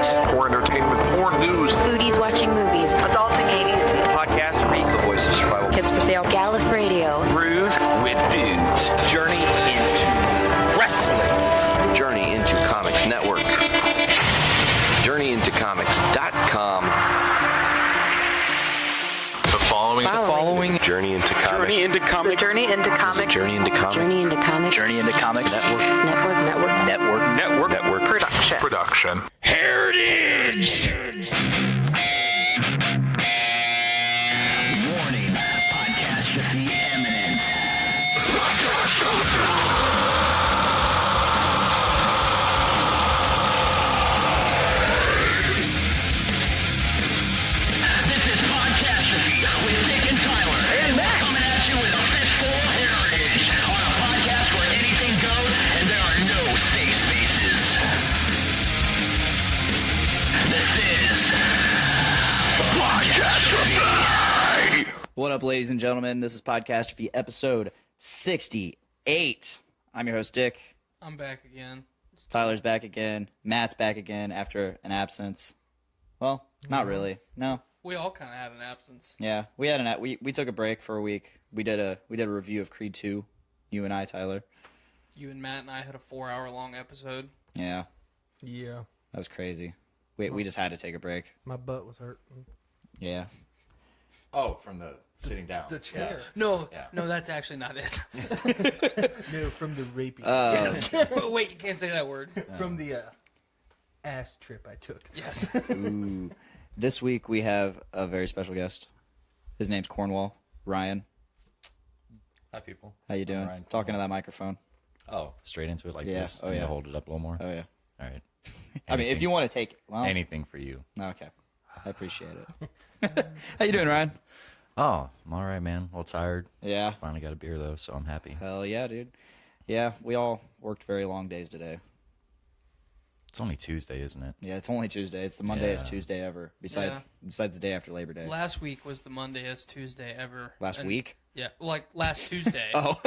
comics, for entertainment, for news, foodies watching movies, adulting 80s, Podcastrophe, the voice of survival, kids for sale, Gallif Radio, brews with dudes, journey into wrestling, journey into comics network, journeyintocomics.com. The following Journey into Comics. Journey into Comics. Journey into Comics. Journey into Comics. Journey into Comics Network. Production. Heritage. Warning, Podcastrophe imminent. This is Podcastrophe with Dick and Tyler. And Matt. Coming at you with a fistful of heritage on a podcast where anything goes and there are no safe spaces. This is Podcastrophe. What up, ladies and gentlemen? This is Podcastrophe episode 68. I'm your host, Dick. I'm back again. Tyler's back again. Matt's back again after an absence. Well, not really. No. We all kind of had an absence. Yeah, we had we took a break for a week. We did a review of Creed 2. You and I, Tyler. You and Matt and I had a 4-hour-long episode. Yeah, Yeah, that was crazy. We just had to take a break. my butt was hurt. Yeah. Oh, from the sitting down. The chair. No, Yeah. no, that's actually not it. No, from the raping. Wait, you can't say that word. From the ass trip I took. Yes. Ooh. This week we have a very special guest. His name's Cornwall. Ryan. Hi, people. How you doing? Ryan. Talking to that microphone. Oh, straight into it like Yeah. this. Oh, I'm gonna yeah. hold it up a little more. Oh yeah. All right. I mean, if you want to take anything for you. Okay. I appreciate it. How you doing, Ryan? Oh, I'm all right, man. A little tired. Yeah. Finally got a beer though, so I'm happy. Hell yeah, dude. Yeah, we all worked very long days today. It's only Tuesday, isn't it? Yeah, it's only Tuesday. It's the Mondayest Yeah. Tuesday ever. Besides the day after Labor Day. Last week was the Mondayest Tuesday ever. Last And- week? Yeah, like last Tuesday. Oh.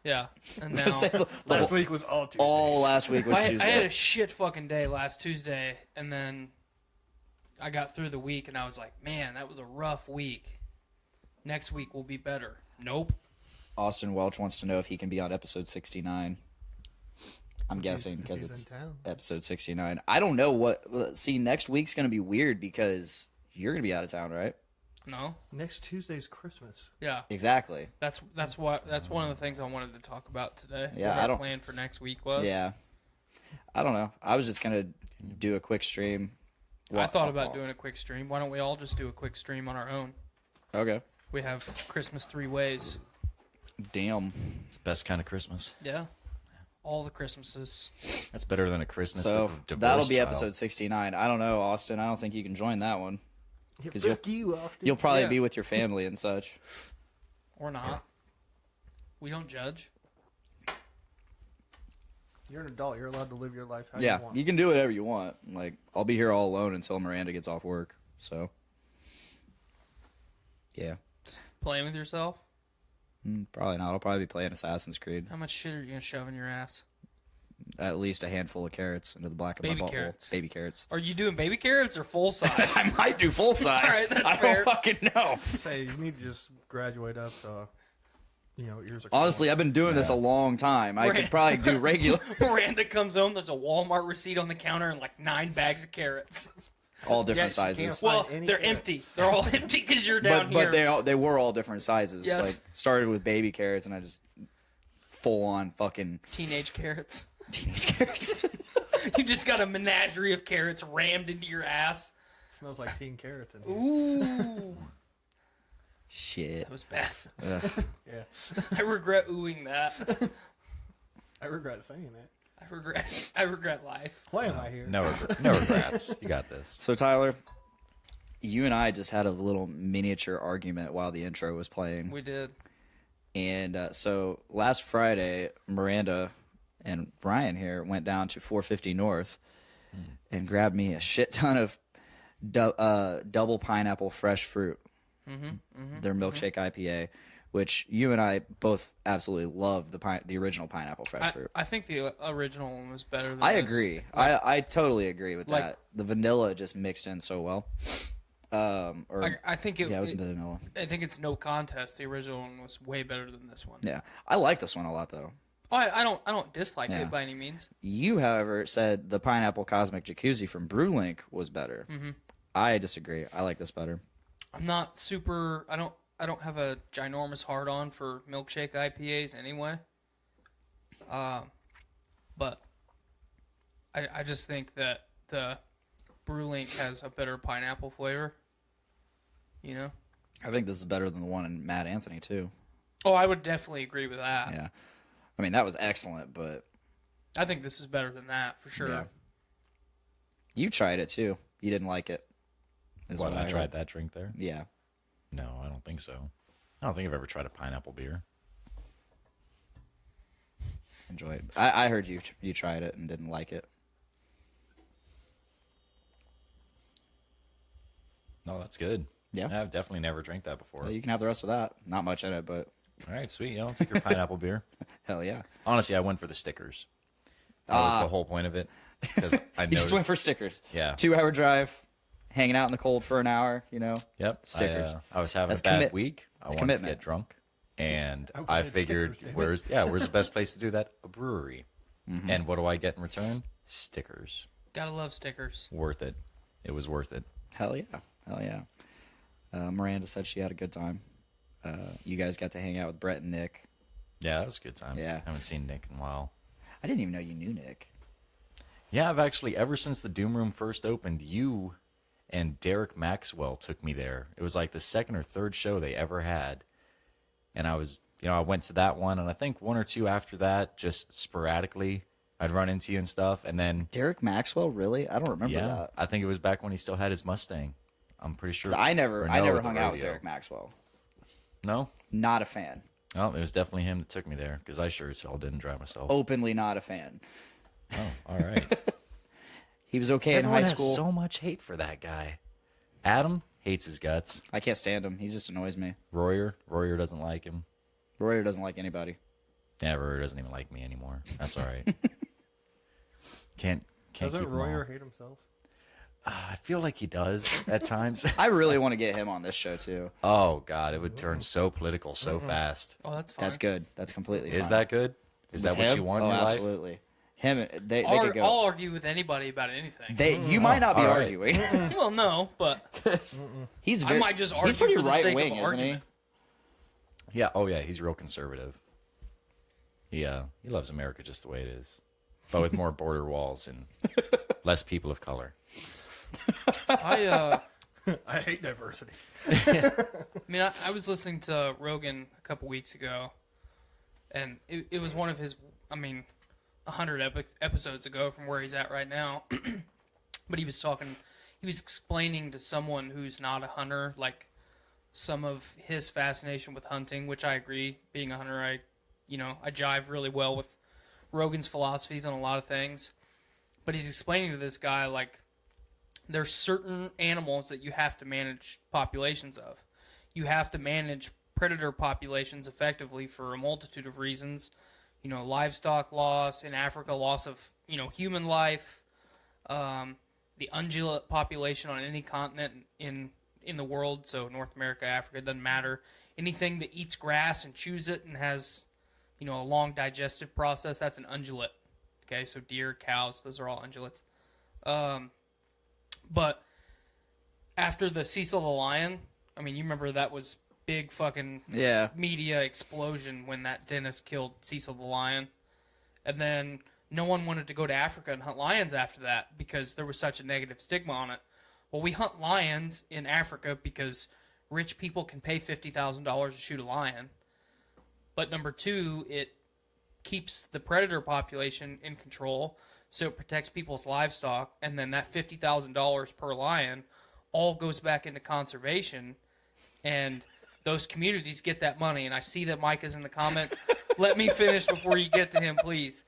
Yeah, and now Last week was all Tuesday. all last week was I Tuesday. had a shit fucking day last Tuesday, and then I got through the week, and I was like, man, that was a rough week. Next week will be better. Nope. Austin Welch wants to know if he can be on episode 69. I'm guessing because he's it's in town. episode 69. I don't know what. See, next week's going to be weird because you're going to be out of town, right? No. Next Tuesday's Christmas. Yeah. Exactly. That's one of the things I wanted to talk about today. Yeah, what I our don't- plan for next week was. Yeah. I don't know. I was just going to do a quick stream. I thought about doing a quick stream. Why don't we all just do a quick stream on our own? Okay. We have Christmas 3 ways. Damn. It's the best kind of Christmas. Yeah. All the Christmases. That's better than a Christmas So with a divorced that'll be child. episode 69. I don't know, Austin. I don't think you can join that one. Yeah, 'Cause fuck you, Austin. You'll probably Yeah. be with your family and such. Or not. We don't judge. You're an adult. You're allowed to live your life how Yeah, you want. you can do whatever you want. Like, I'll be here all alone until Miranda gets off work. So, yeah. Playing with yourself? Probably not. I'll probably be playing Assassin's Creed. How much shit are you going to shove in your ass? At least a handful of carrots into the black of Baby my butthole. carrots. Baby carrots. Are you doing baby carrots or full size? I might do full size. All right, that's I fair. don't fucking know. Say you need to just graduate up so yours are Honestly, I've been doing this a long time. I could probably do regular. Miranda comes home, there's a Walmart receipt on the counter and like 9 bags of carrots. All different Yeah, she can't sizes. find Well, any they're carrot. empty. They're all empty because you're down But here. they were all different sizes. Yes. Like, started with baby carrots, and I just full on fucking Teenage carrots. teenage carrots. You just got a menagerie of carrots rammed into your ass. Smells like teen carrots in here. Ooh. Shit. That was bad. Ugh. Yeah, I regret oohing that. I regret saying that. I regret life. Why am I here? No regrets. You got this. So Tyler, you and I just had a little miniature argument while the intro was playing. We did. And so last Friday, Miranda and Ryan here went down to 450 North and grabbed me a shit ton of double pineapple fresh fruit. Their milkshake IPA which you and I both absolutely love the original pineapple fresh fruit. I think the original one was better than I this. agree. I totally agree with Like- that. The vanilla just mixed in so well. I think it was vanilla. I think it's no contest. The original one was way better than this one. Yeah, I like this one a lot though. Oh, I don't dislike Yeah. it by any means. You, however, said the pineapple cosmic jacuzzi from Brewlink was better. Mm-hmm. I disagree. I like this better. I'm not super. I don't have a ginormous hard on for milkshake IPAs anyway. But I just think that the Brewlink has a better pineapple flavor. You know. I think this is better than the one in Mad Anthony too. Oh, I would definitely agree with that. Yeah, I mean that was excellent, but I think this is better than that for sure. Yeah. You tried it too. You didn't like it. Is What, what I heard. tried that drink there? Yeah. No, I don't think so. I don't think I've ever tried a pineapple beer. Enjoy it. I heard you tried it and didn't like it. No, that's good. Yeah. I've definitely never drank that before. Well, you can have the rest of that. Not much in it, but All right, sweet. I'll take your pineapple beer. hell yeah. Honestly, I went for the stickers. That was the whole point of it. 'Cause I You just went noticed- for stickers. Yeah. 2-hour drive, hanging out in the cold for an hour, you know? Yep. Stickers. I was having That's a bad commit- week. I that's wanted commitment. to get drunk. And I I wanted figured, stickers, damn it. where's the best place to do that? A brewery. Mm-hmm. And what do I get in return? Stickers. Gotta love stickers. Worth it. It was worth it. Hell yeah. Hell yeah. Miranda said she had a good time. You guys got to hang out with Brett and Nick. Yeah, it was a good time. Yeah. I haven't seen Nick in a while. I didn't even know you knew Nick. Yeah, I've actually, ever since the Doom Room first opened, you and Derek Maxwell took me there. It was like the second or third show they ever had. And I was, I went to that one, and I think one or two after that, just sporadically, I'd run into you and stuff. And then, Derek Maxwell, really? I don't remember yeah, that. I think it was back when he still had his Mustang. I'm pretty sure. 'Cause I never or hung the out with radio. Derek Maxwell. No? Not a fan. Oh, it was definitely him that took me there, because I sure as hell didn't drive myself. Openly not a fan. Oh, all right. He was okay Everyone in high has school. so much hate for that guy. Adam hates his guts. I can't stand him. He just annoys me. Royer doesn't like him. Royer doesn't like anybody. Yeah, Royer doesn't even like me anymore. That's all right. Can't Doesn't keep him Royer all. hate himself? I feel like he does at times. I really want to get him on this show too. Oh God, it would turn so political so fast. Oh, that's fine. That's good. That's completely fine. Is that good? Is that With what him? you want in Oh, your life? absolutely. Him, they I'll, could go. I'll argue with anybody about anything. You might not be all right. arguing. Well, no, but He's I very, might just argue he's pretty for the right sake of wing, isn't argument. Yeah. Oh yeah, he's real conservative. Yeah, he loves America just the way it is, but with more border walls and less people of color. I I hate diversity. mean, I was listening to Rogan a couple weeks ago, and it was one of his, 100 episodes ago from where he's at right now. But he was explaining to someone who's not a hunter, like, some of his fascination with hunting, which I agree. Being a hunter, I jive really well with Rogan's philosophies on a lot of things. But he's explaining to this guy, like, there's certain animals that you have to manage populations of. You have to manage predator populations effectively for a multitude of reasons. Livestock loss, in Africa, loss of, human life, the ungulate population on any continent in the world, so North America, Africa, doesn't matter. Anything that eats grass and chews it and has, a long digestive process, that's an ungulate. Okay, so deer, cows, those are all ungulates. But after the Cecil the Lion, you remember that was big fucking Yeah. media explosion when that dentist killed Cecil the Lion. And then no one wanted to go to Africa and hunt lions after that because there was such a negative stigma on it. Well, we hunt lions in Africa because rich people can pay $50,000 to shoot a lion. But number two, it keeps the predator population in control, so it protects people's livestock, and then that $50,000 per lion all goes back into conservation, and those communities get that money. And I see that Mike is in the comments. Let me finish before you get to him, please.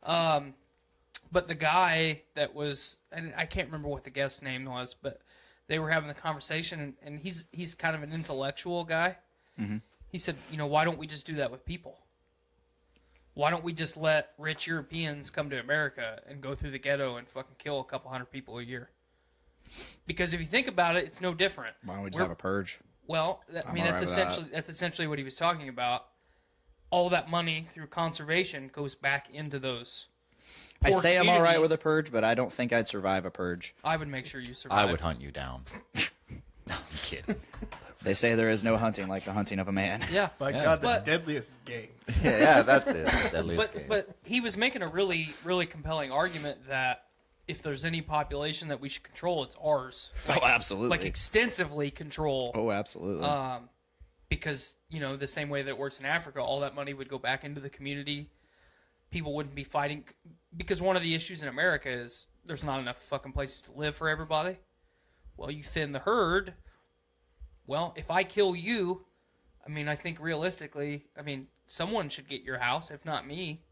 But the guy that was, and I can't remember what the guest's name was, but they were having the conversation, and he's kind of an intellectual guy. Mm-hmm. He said, why don't we just do that with people? Why don't we just let rich Europeans come to America and go through the ghetto and fucking kill a couple hundred people a year? Because if you think about it, it's no different. Why don't we just have a purge? Well, that's essentially what he was talking about. All that money through conservation goes back into those. I say I'm all right with communities. a purge, but I don't think I'd survive a purge. I would make sure you survive. I would hunt you down. No, I'm kidding. They say there is no hunting like the hunting of a man. Yeah. By Yeah. God, the But- deadliest game. Yeah, that's it. Deadliest game. But he was making a really, really compelling argument that if there's any population that we should control, it's ours. Oh, absolutely. Like extensively control. Oh, absolutely. Because, the same way that it works in Africa, all that money would go back into the community. People wouldn't be fighting. Because one of the issues in America is there's not enough fucking places to live for everybody. Well, you thin the herd. Well, if I kill you, I think realistically, someone should get your house, if not me,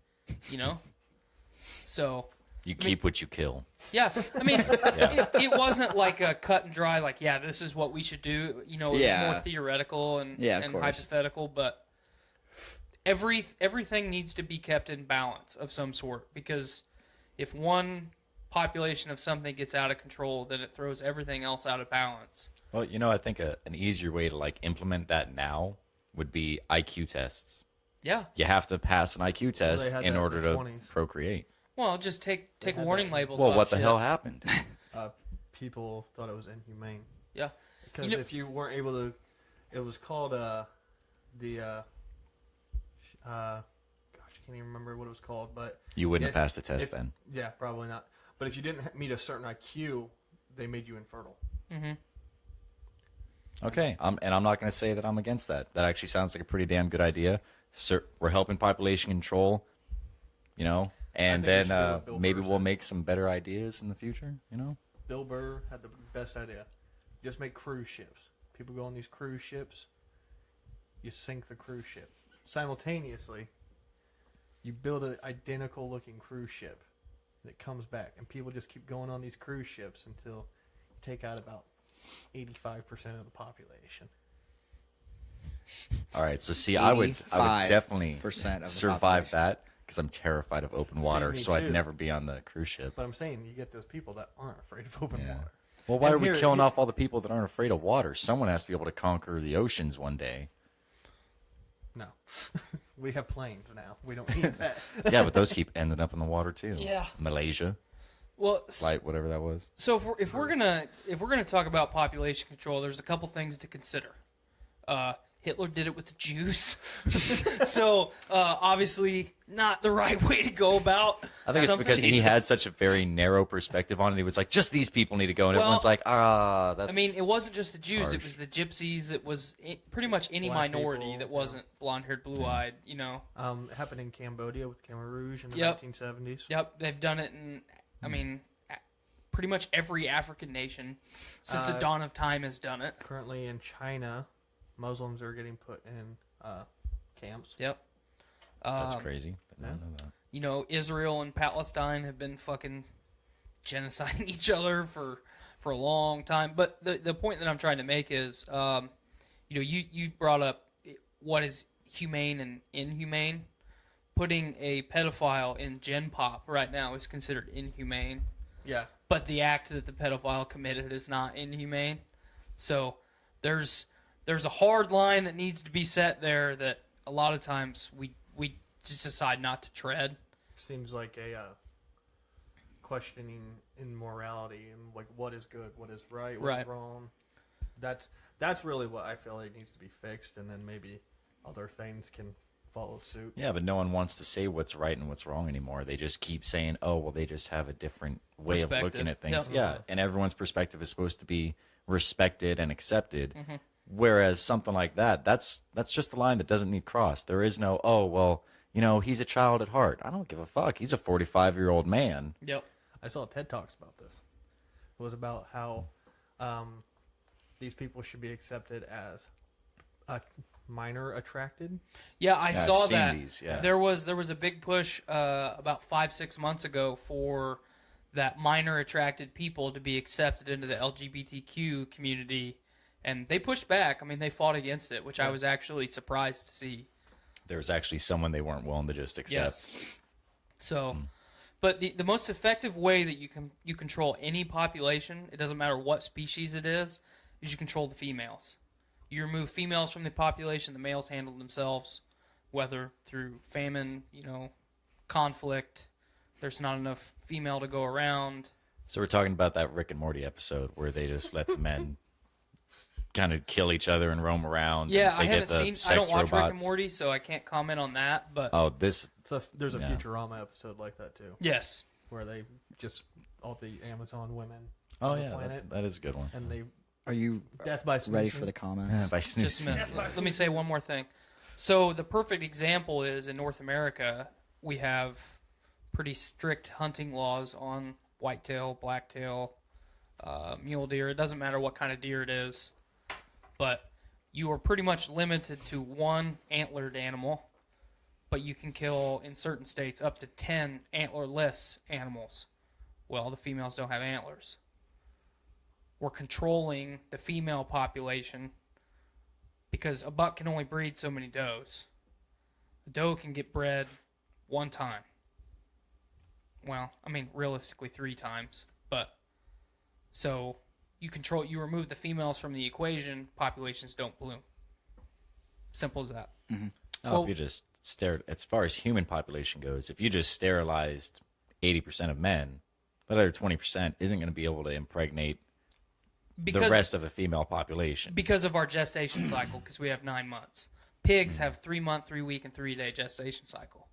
So, You keep what you kill. yeah, it wasn't like a cut and dry, like, yeah, this is what we should do. It was Yeah. more theoretical and Of course. hypothetical, but everything needs to be kept in balance of some sort, because if one population of something gets out of control, then it throws everything else out of balance. Well, I think an easier way to implement that now would be IQ tests. Yeah. You have to pass an IQ test they had in that in order the to 20s. procreate. Well, just take had warning that. labels Well, off what the shit. hell happened? People thought it was inhumane. Yeah. Because if you weren't able to, it was called gosh, I can't even remember what it was called, but You wouldn't have passed the test if- then. Yeah, probably not. But if you didn't meet a certain IQ, they made you infertile. Okay, and I'm not going to say that I'm against that. That actually sounds like a pretty damn good idea. We're helping population control, and think we then should do what Bill maybe Burr we'll said. make some better ideas in the future. Bill Burr had the best idea. Just make cruise ships. People go on these cruise ships. You sink the cruise ship. Simultaneously, you build an identical looking cruise ship. And it comes back. And people just keep going on these cruise ships until you take out about 85% of the population. All right, so see, I would definitely 85% of the survive population. that because I'm terrified of open water, me so I'd too. never be on the cruise ship. But I'm saying you get those people that aren't afraid of open water. Well, why And are we here- killing here- off all the people that aren't afraid of water? Someone has to be able to conquer the oceans one day. No. We have planes now. We don't need that. Yeah, but those keep ending up in the water too. Yeah. Malaysia, Well, like whatever that was. so if we're gonna talk about population control, there's a couple things to consider. Hitler did it with the Jews, so obviously not the right way to go about. I think it's because he something. had such a very narrow perspective on it. He was like, just these people need to go, and Well, everyone's like, that's. I mean, it wasn't just the Jews; it harsh. was the Gypsies. It was pretty much any Black minority people, that wasn't blonde-haired, blue-eyed. It happened in Cambodia with Khmer Rouge in the Yep. 1970s. Yep, they've done it in. Pretty much every African nation since the dawn of time has done it. Currently in China, Muslims are getting put in camps. Yep. that's crazy. I didn't know that. Israel and Palestine have been fucking genociding each other for a long time. But the point that I'm trying to make is, you brought up what is humane and inhumane. Putting a pedophile in Gen Pop right now is considered inhumane. Yeah. But the act that the pedophile committed is not inhumane. So there's a hard line that needs to be set there that a lot of times we just decide not to tread. Seems like a questioning in morality and like what is good, what is right, what Right. is wrong. That's really what I feel like needs to be fixed, and then maybe other things can follow suit. Yeah, but no one wants to say what's right and what's wrong anymore. They just keep saying, "Oh, well, they just have a different way of Perspective. looking at things." Yep. Yeah, and everyone's perspective is supposed to be respected and accepted. Mm-hmm. Whereas something like that's just the line that doesn't need crossed. There is no, "Oh, well, he's a child at heart." I don't give a fuck. He's a 45-year-old man. Yep. I saw TED Talks about this. It was about how these people should be accepted as minor attracted. Yeah, I I've saw seen that. these, yeah. There was a big push about 5-6 months ago for that minor attracted people to be accepted into the LGBTQ community, And they pushed back. I mean, they fought against it, which I was actually surprised to see. There was actually someone they weren't willing to just accept. Yes. So, but the most effective way that you control any population, it doesn't matter what species it is you control the females. You remove females from the population, the males handle themselves, whether through famine, conflict, there's not enough female to go around. So we're talking about that Rick and Morty episode where they just let the men kind of kill each other and roam around. Yeah, and I haven't seen. I don't watch robots. Rick and Morty, so I can't comment on that. But There's a Futurama episode like that too. Yes, where they just all the Amazon women. Oh on the yeah, planet, that is a good one. and they Are you death by ready snoozing. for the comments? By just a snoozing. minute. Let me say one more thing. So the perfect example is in North America, we have pretty strict hunting laws on whitetail, blacktail, mule deer. It doesn't matter what kind of deer it is, but you are pretty much limited to one antlered animal, but you can kill, in certain states, up to 10 antlerless animals. Well, the females don't have antlers. We're controlling the female population because a buck can only breed so many does. A doe can get bred one time. Well, I mean, realistically 3 times, but so you remove the females from the equation, populations don't bloom. Simple as that. If you just as far as human population goes, if you just sterilized 80% of men, that other 20% isn't going to be able to impregnate the rest of the female population. Because of our gestation cycle, because we have 9 months. Pigs have 3-month, 3-week, and 3-day gestation cycle.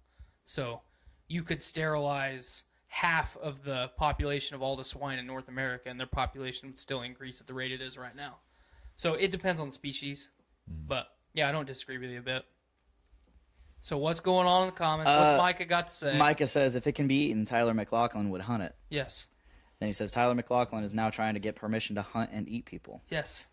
So you could sterilize half of the population of all the swine in North America, and their population would still increase at the rate it is right now. So it depends on the species. But, yeah, I don't disagree with you a bit. So what's going on in the comments? What's Micah got to say? Micah says, if it can be eaten, Tyler McLaughlin would hunt it. Yes. Then he says, Tyler McLaughlin is now trying to get permission to hunt and eat people. Yes.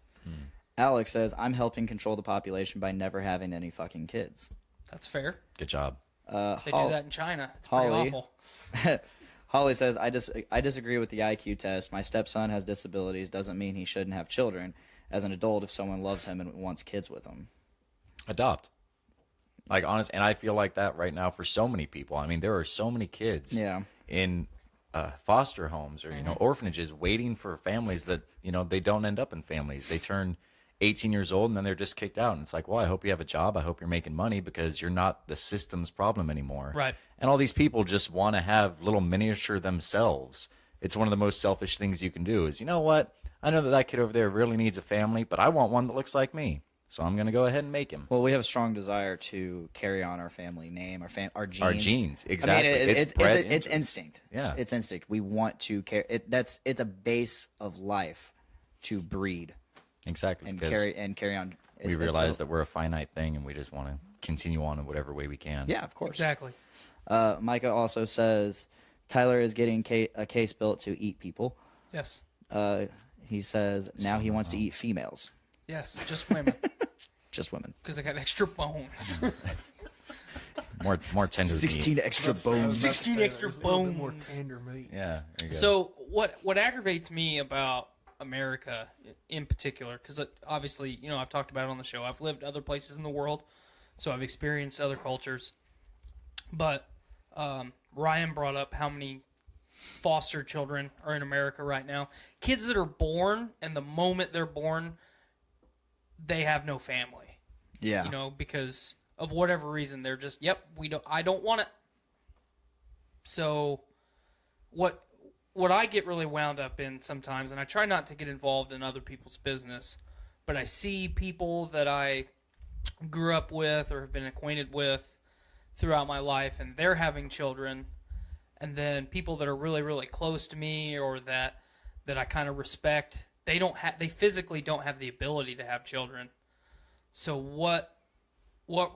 Alex says, I'm helping control the population by never having any fucking kids. That's fair. Good job. They do that in China. It's pretty awful. Holly says, I disagree with the IQ test. My stepson has disabilities. Doesn't mean he shouldn't have children. As an adult, if someone loves him and wants kids with him. Adopt. Like, honest, and I feel like that right now for so many people. I mean, there are so many kids in foster homes or, orphanages waiting for families that, they don't end up in families. They turn 18 years old and then they're just kicked out. And it's like, well, I hope you have a job. I hope you're making money because you're not the system's problem anymore. Right. And all these people just want to have little miniature themselves. It's one of the most selfish things you can do is, you know what? I know that kid over there really needs a family, but I want one that looks like me. So I'm going to go ahead and make him. Well, we have a strong desire to carry on our family name, our genes. Our genes, exactly. I mean, it's instinct. Yeah. It's instinct. We want to carry it's a base of life to breed. Exactly. And carry on. We realize that we're a finite thing and we just want to continue on in whatever way we can. Yeah, of course. Exactly. Micah also says Tyler is getting a case built to eat people. Yes. He says now he wants to eat females. Yes, just women. Just women. Because they got extra bones. More tender 16 meat. extra bones. 16 extra A little bit more bones. tender meat. Yeah. There you go. So what aggravates me about America in particular, because obviously, I've talked about it on the show. I've lived other places in the world, so I've experienced other cultures. But Ryan brought up how many foster children are in America right now. Kids that are born, and the moment they're born, they have no family. Yeah. Because of whatever reason, they're just, I don't want it. So what I get really wound up in sometimes, and I try not to get involved in other people's business, but I see people that I grew up with or have been acquainted with throughout my life, and they're having children, and then people that are really, really close to me or that I kind of respect, they physically don't have the ability to have children. So what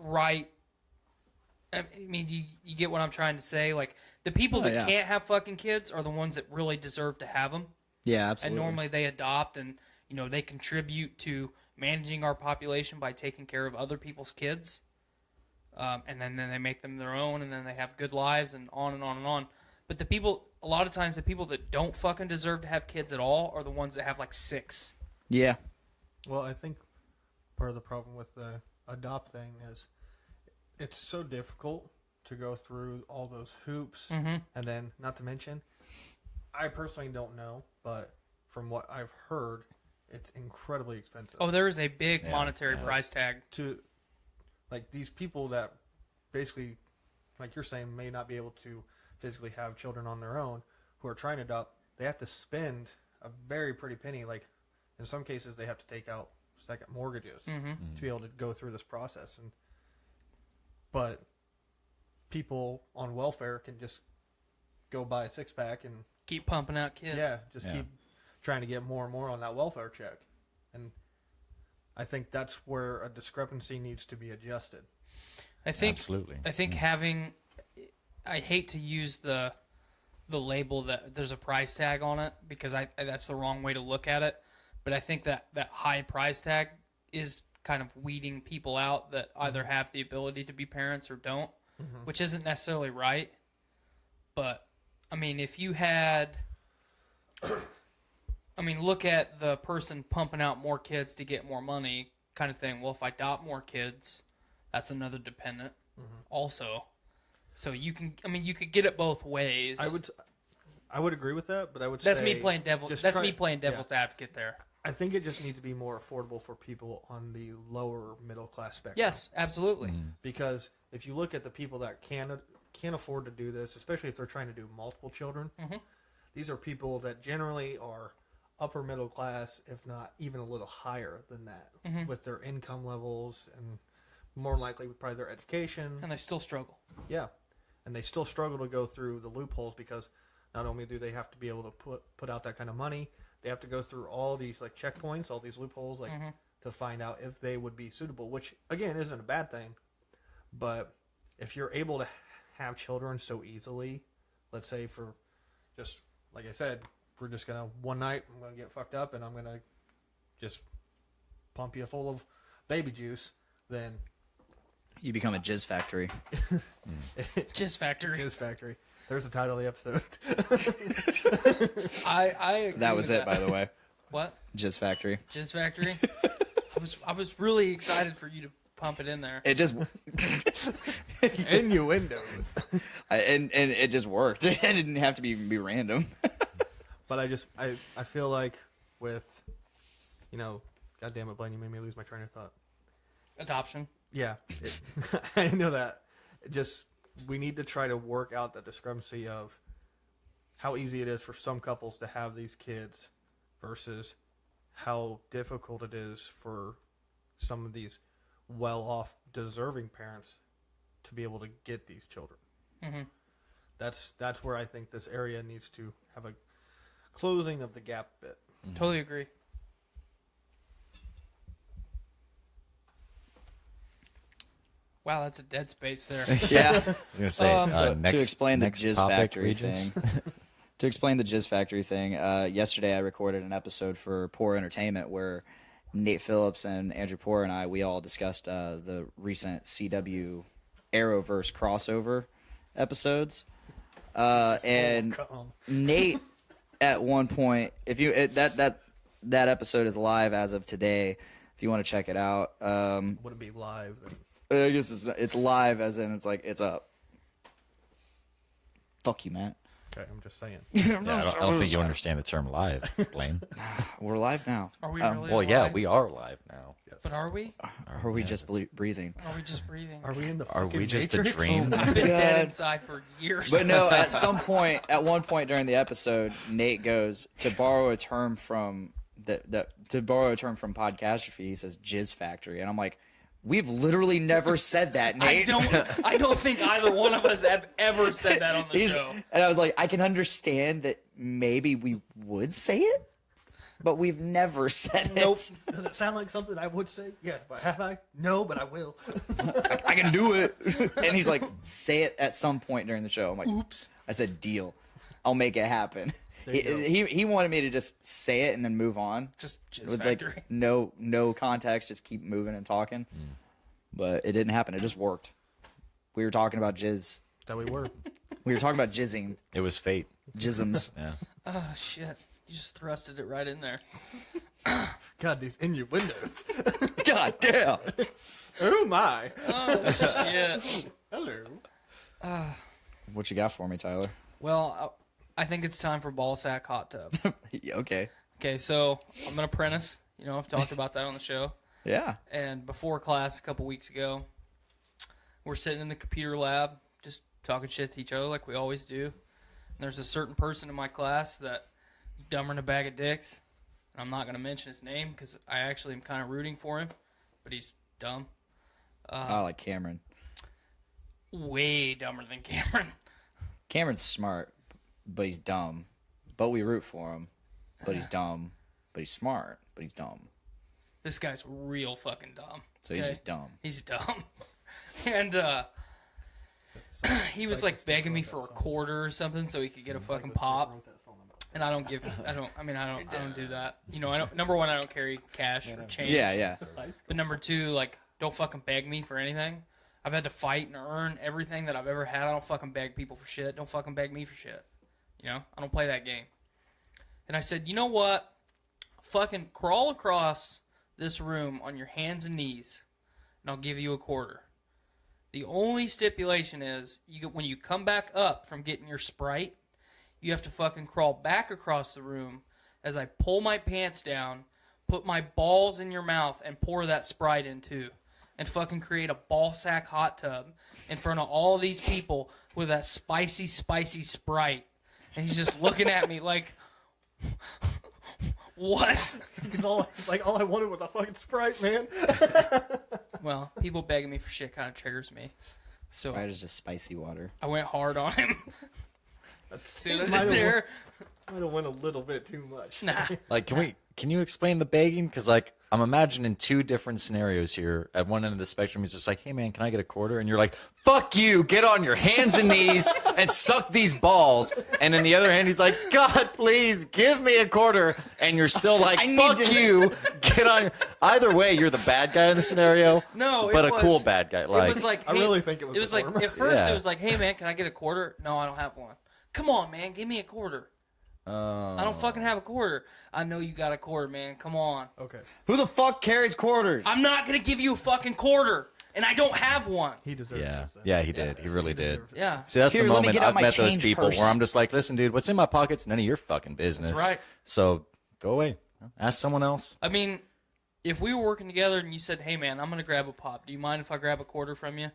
right? I mean, you get what I'm trying to say? Like, the people that can't have fucking kids are the ones that really deserve to have them. Yeah, absolutely. And normally they adopt and, they contribute to managing our population by taking care of other people's kids. And then they make them their own, and then they have good lives and on and on and on. But a lot of times the people that don't fucking deserve to have kids at all are the ones that have like 6. Yeah. Well, I think part of the problem with the adopt thing is it's so difficult to go through all those hoops, and then not to mention, I personally don't know, but from what I've heard, it's incredibly expensive. Oh, there is a big monetary price tag. To like these people that basically, like you're saying, may not be able to physically have children on their own, who are trying to adopt, they have to spend a very pretty penny. Like in some cases, they have to take out second mortgages to be able to go through this process. But people on welfare can just go buy a 6-pack and Keep pumping out kids. keep trying to get more and more on that welfare check. And I think that's where a discrepancy needs to be adjusted. I think Absolutely. I think having, I hate to use the label that there's a price tag on it, because that's the wrong way to look at it. But I think that high price tag is kind of weeding people out that either have the ability to be parents or don't, which isn't necessarily right. But I mean, if you had, look at the person pumping out more kids to get more money kind of thing. Well, if I adopt more kids, that's another dependent also. So you could get it both ways. I would agree with that, but I would That's say me playing devil's advocate there. I think it just needs to be more affordable for people on the lower middle class spectrum. Yes, absolutely. Because if you look at the people that can't afford to do this, especially if they're trying to do multiple children, these are people that generally are upper middle class, if not even a little higher than that, with their income levels and more likely probably their education. And they still struggle. Yeah, and they still struggle to go through the loopholes because not only do they have to be able to put out that kind of money, they have to go through all these like checkpoints, all these loopholes, like to find out if they would be suitable. Which again isn't a bad thing, but if you're able to have children so easily, let's say for just like I said, we're just gonna one night I'm gonna get fucked up and I'm gonna just pump you full of baby juice, then You become a jizz factory. Jizz Factory. Jizz Factory. There's the title of the episode. I agree That was with it, by the way. What? Jizz factory. Jizz Factory? I was really excited for you to pump it in there. It just Innuendos. and it just worked. It didn't have to be random. But I feel like with, God damn it, Blaine, you made me lose my train of thought. Adoption. Yeah, I know that. We need to try to work out the discrepancy of how easy it is for some couples to have these kids versus how difficult it is for some of these well-off, deserving parents to be able to get these children. That's where I think this area needs to have a closing of the gap a bit. Totally agree. Wow, that's a dead space there. Yeah. I was gonna say next, to explain the next Jizz topic, Factory Regis. thing. To explain the Jizz Factory thing, yesterday I recorded an episode for Poor Entertainment where Nate Phillips and Andrew Poor and we all discussed the recent CW Arrowverse crossover episodes. And Nate, at one point, that episode is live as of today. If you want to check it out, Would it be live? I guess it's live as in it's up. Fuck you, Matt. Okay, I'm just saying. Yeah, I don't think you understand the term live, Blaine. We're live now. Are we really Well, yeah, alive? we are live now. But are we? Or are we just breathing? Are we just breathing? Are we in the Are we fucking just a Matrix? dream? I've been dead inside for years. But no, at one point during the episode, Nate goes to borrow a term from Podcastrophe. He says "Jizz Factory," and I'm like, we've literally never said that, Nate. I don't think either one of us have ever said that on the show. And I was like, I can understand that maybe we would say it, but we've never said it. Nope. Does it sound like something I would say? Yes, but have I? No, but I will. I can do it. And he's like, say it at some point during the show. I'm like, Oops. I said, deal. I'll make it happen. He wanted me to just say it and then move on. Just Jizz With Factory. like no context, just keep moving and talking. But it didn't happen. It just worked. We were talking about jizz. That we were. We were talking about jizzing. It was fate. Jisms. Yeah. Oh, shit. You just thrusted it right in there. God, these innuendos. God damn. Oh my. Oh, shit. Hello. What you got for me, Tyler? Well, I think it's time for ball sack hot tub. Okay. Okay, so I'm an apprentice. You know, I've talked about that on the show. Yeah. And before class a couple weeks ago, we're sitting in the computer lab just talking shit to each other like we always do. And there's a certain person in my class that is dumber than a bag of dicks. And I'm not going to mention his name because I actually am kind of rooting for him, but he's dumb. I like Cameron. Way dumber than Cameron. Cameron's smart, but he's dumb. But we root for him. But he's dumb. But he's smart. But he's dumb. This guy's real fucking dumb. So he's just dumb. He's dumb. And he was like begging me for a quarter or something so he could get a fucking pop. And I don't do that. You know, number one, I don't carry cash or change. Yeah. But number two, like, don't fucking beg me for anything. I've had to fight and earn everything that I've ever had. I don't fucking beg people for shit. Don't fucking beg me for shit. You know, I don't play that game. And I said, you know what? Fucking crawl across this room on your hands and knees, and I'll give you a quarter. The only stipulation is, when you come back up from getting your Sprite, you have to fucking crawl back across the room as I pull my pants down, put my balls in your mouth, and pour that Sprite in too. And fucking create a ball sack hot tub in front of all these people with that spicy, spicy Sprite. And he's just looking at me like, what? all I wanted was a fucking Sprite, man. Well, people begging me for shit kind of triggers me. So Sprite is just spicy water. I went hard on him. Might there. have went a little bit too much. Nah. Like, can you explain the begging? Because, like, I'm imagining two different scenarios here. At one end of the spectrum, he's just like, hey, man, can I get a quarter? And you're like, fuck you, get on your hands and knees and suck these balls. And in the other hand, he's like, God, please, give me a quarter. And you're still like, fuck you, get on your... Either way, you're the bad guy in the scenario. No, but it a was, cool bad guy. Like, it was like, I really think it was It was the like, former. at first, Yeah. it was like, hey, man, can I get a quarter? No, I don't have one. Come on, man, give me a quarter. I don't fucking have a quarter. I know you got a quarter, man. Come on. Okay. Who the fuck carries quarters? I'm not going to give you a fucking quarter, and I don't have one. He deserves yeah. this. Then. Yeah, he did. He really did. Yeah. See, that's Here, the let me moment get out I've my met those change people purse. where I'm just like, listen, dude, what's in my pocket's none of your fucking business. That's right. So go away. Ask someone else. I mean, if we were working together and you said, hey, man, I'm going to grab a pop. Do you mind if I grab a quarter from you?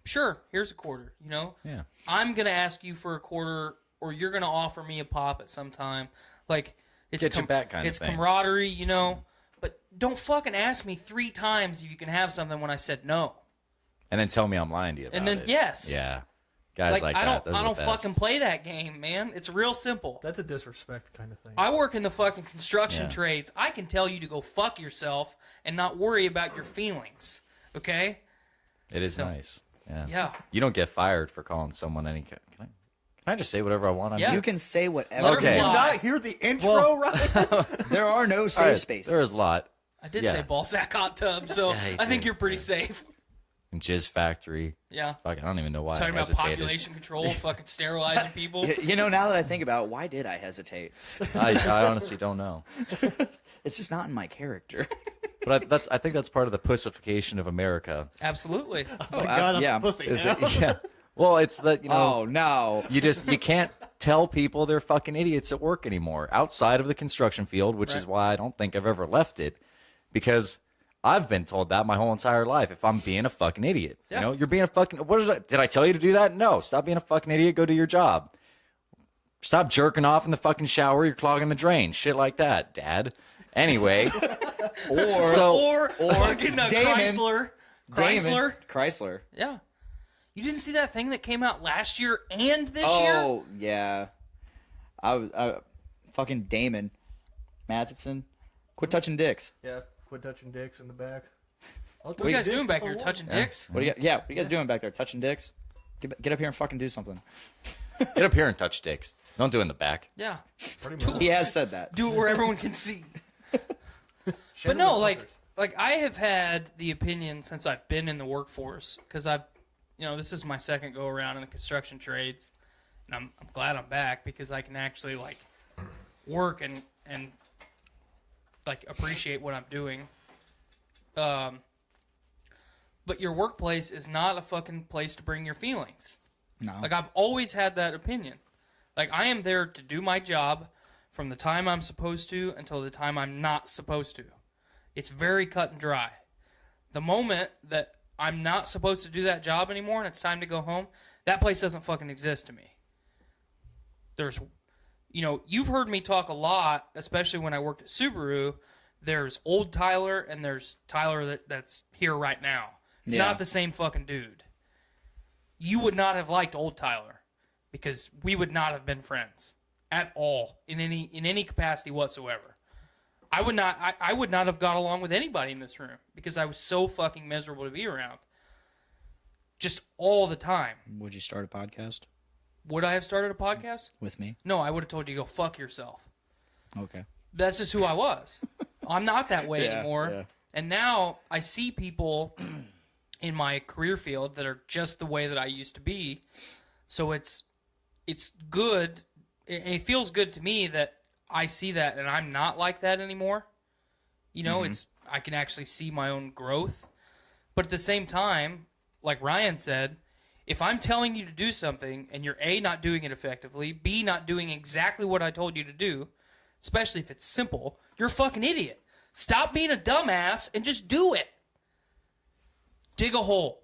Sure, here's a quarter, you know? Yeah. I'm going to ask you for a quarter, or you're going to offer me a pop at some time. Like, it's Get you back kind of it's thing. camaraderie, you know? But don't fucking ask me 3 times if you can have something when I said no. And then tell me I'm lying to you about And then, it. yes. Yeah. Guys like I that. don't Those are I don't the best. fucking play that game, man. It's real simple. That's a disrespect kind of thing. I work in the fucking construction Yeah. trades. I can tell you to go fuck yourself and not worry about your feelings. Okay? It is So- nice. Yeah. Yeah. You don't get fired for calling someone any. Can I just say whatever I want on Yeah. you? You can say whatever. Let her Okay. Did you fly. not hear the intro, right? There are no safe All right, spaces. There is a lot. I did Yeah. say ball sack hot tub, so Yeah, you I think did. you're pretty safe. And Jizz Factory. Yeah. Fuck, I don't even know why Talking I about hesitated. population control, fucking sterilizing people. You know, now that I think about it, why did I hesitate? I honestly don't know. It's just not in my character. But I think that's part of the pussification of America. Absolutely. Thank God I'm yeah. a pussy Is now. it, yeah. Well, it's that, you know, Oh, no. you can't tell people they're fucking idiots at work anymore outside of the construction field, which is Right. why I don't think I've ever left it, because I've been told that my whole entire life. If I'm being a fucking idiot, Yeah. you know, you're being a fucking. Did I tell you to do that? No. Stop being a fucking idiot. Go do your job. Stop jerking off in the fucking shower. You're clogging the drain. Shit like that, Dad. Anyway, Or fucking a Damon. Chrysler. Chrysler. Yeah. You didn't see that thing that came out last year and this year? Oh, yeah. I fucking Damon Matheson. Quit touching dicks. Yeah, quit touching dicks in the back. What are you guys doing back here? Touching dicks? What are you guys doing back there? Touching dicks? Get up here and fucking do something. get up here and touch dicks. Don't do it in the back. Yeah. Pretty much. He has said that. Do it where everyone can see. But no, like I have had the opinion since I've been in the workforce, because this is my second go around in the construction trades, and I'm glad I'm back because I can actually work and like appreciate what I'm doing. But your workplace is not a fucking place to bring your feelings. No. Like, I've always had that opinion. Like, I am there to do my job from the time I'm supposed to until the time I'm not supposed to. It's very cut and dry. The moment that I'm not supposed to do that job anymore and it's time to go home, that place doesn't fucking exist to me. There's, you've heard me talk a lot, especially when I worked at Subaru. There's old Tyler and there's Tyler that's here right now. It's not the same fucking dude. You would not have liked old Tyler because we would not have been friends at all in any capacity whatsoever. I would not have got along with anybody in this room because I was so fucking miserable to be around. Just all the time. Would you start a podcast Would I have started a podcast? with me? No, I would have told you to go fuck yourself. Okay. That's just who I was. I'm not that way Yeah, anymore. yeah. And now I see people in my career field that are just the way that I used to be. So it's good. It feels good to me that I see that and I'm not like that anymore. I can actually see my own growth. But at the same time, like Ryan said, if I'm telling you to do something and you're A, not doing it effectively, B, not doing exactly what I told you to do, especially if it's simple, you're a fucking idiot. Stop being a dumbass and just do it. Dig a hole.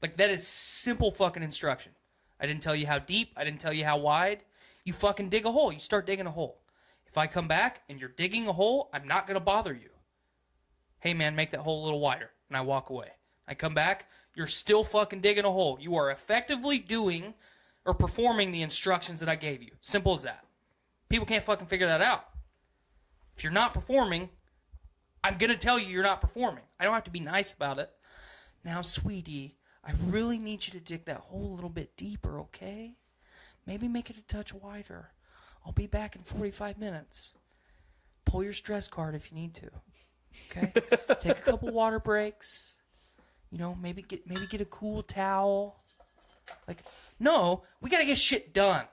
Like, that is simple fucking instruction. I didn't tell you how deep. I didn't tell you how wide. You fucking dig a hole. You start digging a hole. If I come back and you're digging a hole, I'm not going to bother you. Hey, man, make that hole a little wider. And I walk away. I come back. You're still fucking digging a hole. You are effectively doing or performing the instructions that I gave you. Simple as that. People can't fucking figure that out. If you're not performing, I'm going to tell you you're not performing. I don't have to be nice about it. Now, sweetie, I really need you to dig that hole a little bit deeper, okay? Maybe make it a touch wider. I'll be back in 45 minutes. Pull your stress card if you need to. Okay? Take a couple water breaks. Maybe get a cool towel. Like, no, we got to get shit done.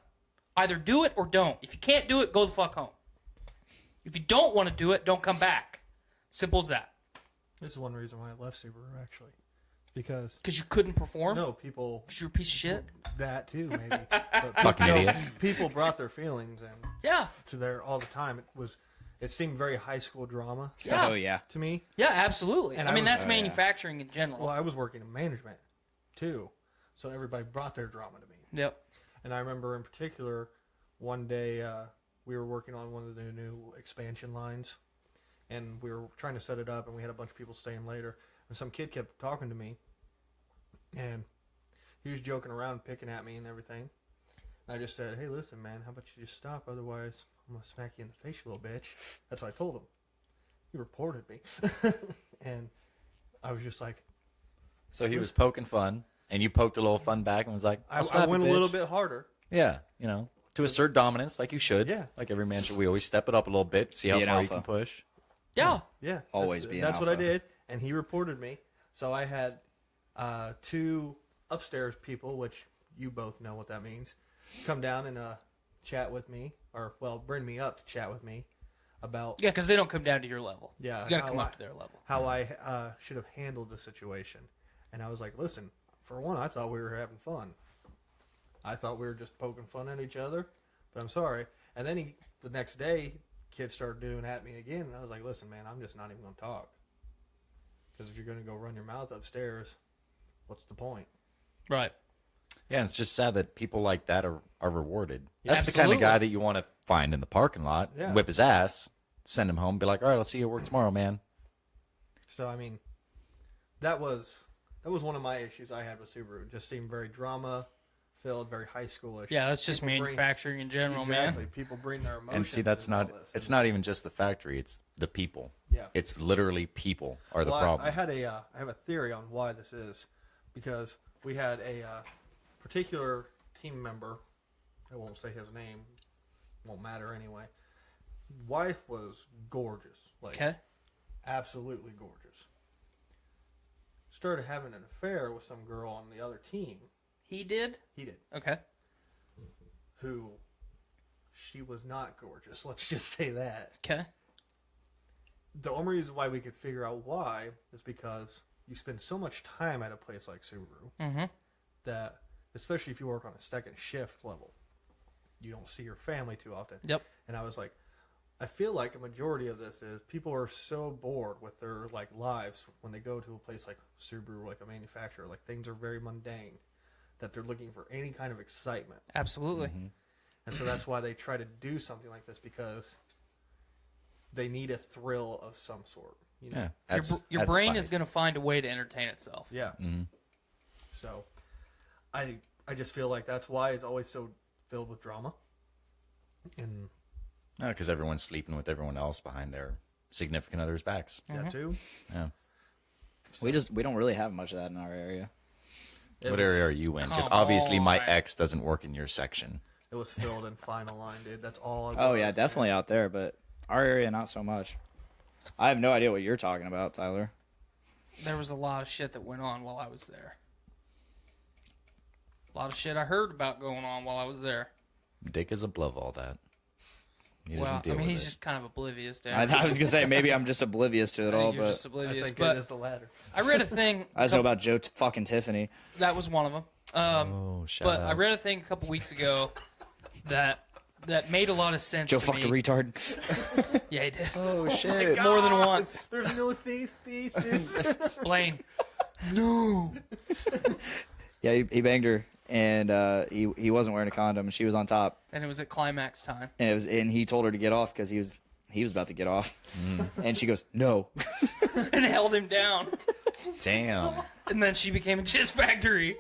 Either do it or don't. If you can't do it, go the fuck home. If you don't want to do it, don't come back. Simple as that. This is one reason why I left Subaru, actually. Because you couldn't perform? No, people... Because you're a piece of shit? That too, maybe. But Fucking idiot. People brought their feelings in. Yeah. To there all the time. It seemed very high school drama. Yeah. Oh, yeah. To me. Yeah, absolutely. And I mean, was- that's manufacturing in general. Well, I was working in management, too. So everybody brought their drama to me. Yep. And I remember in particular, one day we were working on one of the new expansion lines. And we were trying to set it up, and we had a bunch of people staying later. And some kid kept talking to me. And he was joking around, picking at me and everything. And I just said, hey, listen, man, how about you just stop? Otherwise, I'm going to smack you in the face, you little bitch. That's what I told him. He reported me. And I was just like... So he was poking fun, and you poked a little fun back and was like, I slap went you, a bitch. little bit harder. Yeah, to assert dominance like you should. Yeah. Like every man should. We always step it up a little bit, see how Be an far you alpha. can push. Yeah. Yeah. Always be an That's what I alpha. did. And he reported me. So I had two upstairs people, which you both know what that means, come down and chat with me, or, bring me up to chat with me about... Yeah, because they don't come down to your level. Yeah, You got to how come I- up to their level. how I should have handled the situation. And I was like, listen, for one, I thought we were having fun. I thought we were just poking fun at each other, but I'm sorry. And then the next day, kids started doing at me again, and I was like, listen, man, I'm just not even going to talk. Because if you're going to go run your mouth upstairs, what's the point? Right. Yeah, and it's just sad that people like that are rewarded. That's the kind Absolutely. of guy that you want to find in the parking lot, Yeah. whip his ass, send him home, be like, all right, I'll see you at work tomorrow, man. So, I mean, that was one of my issues I had with Subaru. It just seemed very drama-filled, very high schoolish. Yeah, that's just People bring- manufacturing in general, Exactly. man. People bring their emotions. And see, that's and all not, this. it's not even just the factory, it's the people. Yeah. It's literally people are the Well, problem. I have a theory on why this is, because we had a particular team member. I won't say his name. Won't matter anyway. Wife was gorgeous, like Okay. absolutely gorgeous. Started having an affair with some girl on the other team. He did? He did. Okay. Who she was not gorgeous. Let's just say that. Okay. The only reason why we could figure out why is because you spend so much time at a place like Subaru that, especially if you work on a second shift level, you don't see your family too often. Yep. And I was like, I feel like a majority of this is people are so bored with their like lives when they go to a place like Subaru, like a manufacturer, like things are very mundane, that they're looking for any kind of excitement. Absolutely. And so that's why they try to do something like this, because they need a thrill of some sort. You know? Yeah, Your brain is going to find a way to entertain itself. Yeah. So I just feel like that's why it's always so filled with drama. And because everyone's sleeping with everyone else behind their significant other's backs. that too. Yeah. We don't really have much of that in our area. What area are you in? Because Come obviously my on. ex doesn't work in your section. It was filled in Final Line, dude. That's all. I Oh was. yeah, definitely out there, but our area not so much. I have no idea what you're talking about, Tyler. There was a lot of shit that went on while I was there. A lot of shit I heard about going on while I was there. Dick is above all that. He doesn't Well, I deal mean, with he's it. just kind of oblivious to I everything. was gonna say maybe I'm just oblivious to it I all, think you're but just I oblivious. think But it is the latter. I read a thing. I just know about Joe fucking Tiffany. That was one of them. Oh, shout But out. I read a thing a couple weeks ago that made a lot of sense Joe to fucked a me. retard. Yeah, he did. Oh, shit. More than once. There's no safe spaces. Blaine. Yeah, he banged her, and he wasn't wearing a condom, and she was on top, And it was at climax time. and he told her to get off because he was about to get off, and she goes no. And held him down. Damn. And then she became a jizz factory.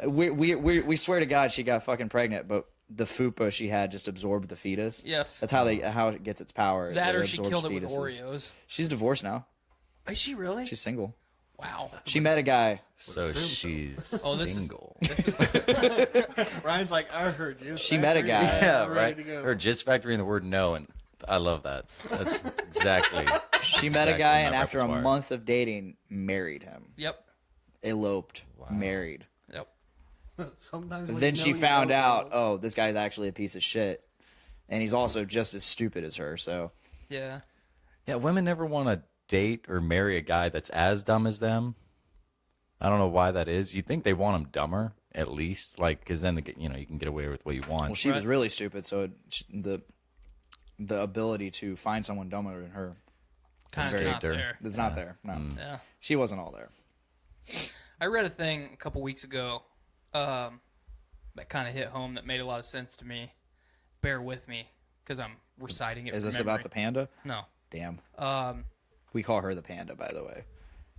We swear to God she got fucking pregnant, but the fupa she had just absorbed the fetus. Yes. That's how it gets its power. That It or she absorbs killed it with fetuses. Oreos. She's divorced now. Is she really? She's single. Wow. She met a guy. So she's Oh, this is- single. Ryan's like, I heard you. She met a guy. Yeah, Ready right. to go. Her jizz factory and the word no, and I love that. That's exactly. She met a exactly guy, my and after repertoire. a month of dating, married him. Yep. Eloped. Married. Yep. Sometimes when Then you she know, you found know. out, oh, this guy's actually a piece of shit. And he's also just as stupid as her, so. Yeah. Yeah, women never want to date or marry a guy that's as dumb as them. I don't know why that is. You'd think they want him dumber, at least, like, because then you can get away with what you want. Well, she was really stupid, so the ability to find someone dumber than her Kind of Very not dirty. there. is not there. No. Yeah. She wasn't all there. I read a thing a couple weeks ago that kind of hit home that made a lot of sense to me. Bear with me because I'm reciting it. Is from this memory. about the panda? No. Damn. We call her the panda, by the way.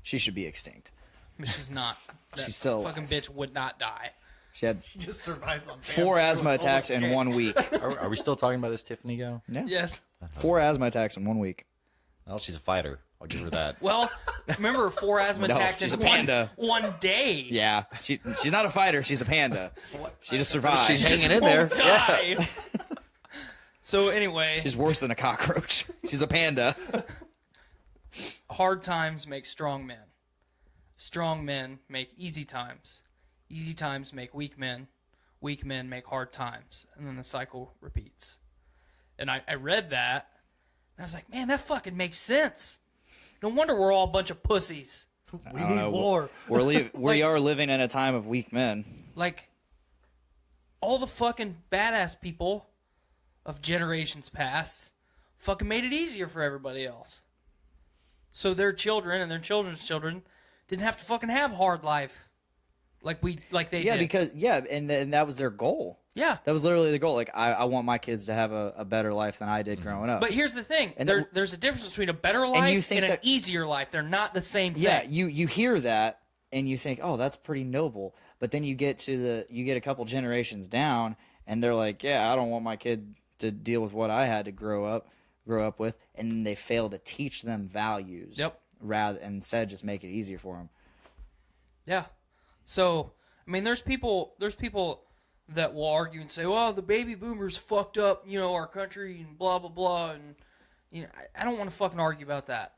She should be extinct. But she's not. That She's still fucking bitch would not die. She had She just survives on 4 bamboo asthma and all attacks the in shit. 1 week. Are we still talking about this Tiffany gal? Yeah. Yes. 4 asthma attacks in 1 week. Well, she's a fighter. I'll give her that. Well, remember 4 asthma No, attacks she's in a panda. one day. Yeah. She's not a fighter. She's a panda. She just survived. She's hanging in there. Won't die. So anyway, She's worse than a cockroach. She's a panda. hard times make strong men. Strong men make easy times. Easy times make weak men. Weak men make hard times. And then the cycle repeats. And I read that, and I was like, man, that fucking makes sense. No wonder we're all a bunch of pussies. We I don't need know. war. We are living in a time of weak men. Like, all the fucking badass people of generations past fucking made it easier for everybody else. So their children and their children's children didn't have to fucking have hard life like they Yeah, did. because and that was their goal. Yeah. That was literally the goal. Like I want my kids to have a better life than I did growing up. But here's the thing. And There's a difference between a better life you and, think an that- easier life. They're not the same thing. yeah, you hear that and you think, oh, that's pretty noble. But then you get a couple generations down, and they're like, yeah, I don't want my kid to deal with what I had to grow up with, and then they fail to teach them values. Yep. Rather instead, just make it easier for them. Yeah. So, I mean, there's people that will argue and say, well, the baby boomers fucked up, our country and blah, blah, blah. And, I don't want to fucking argue about that.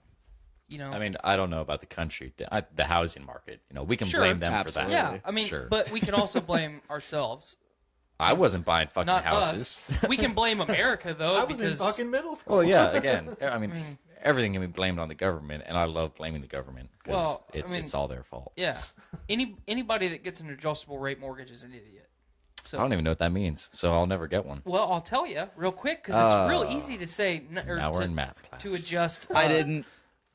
I mean, I don't know about the country, the housing market. We can Sure. blame them Absolutely. for that. Yeah, I mean, Sure. but we can also blame ourselves I wasn't buying fucking Not houses. us. We can blame America though I was in because fucking middle school. Well, yeah. Again, I mean, everything can be blamed on the government, and I love blaming the government because Well, I mean- it's all their fault. yeah, anybody that gets an adjustable rate mortgage is an idiot. So I don't even know what that means, so I'll never get one. well, I'll tell you real quick because it's real easy to say Now we're in math class. to adjust. I didn't.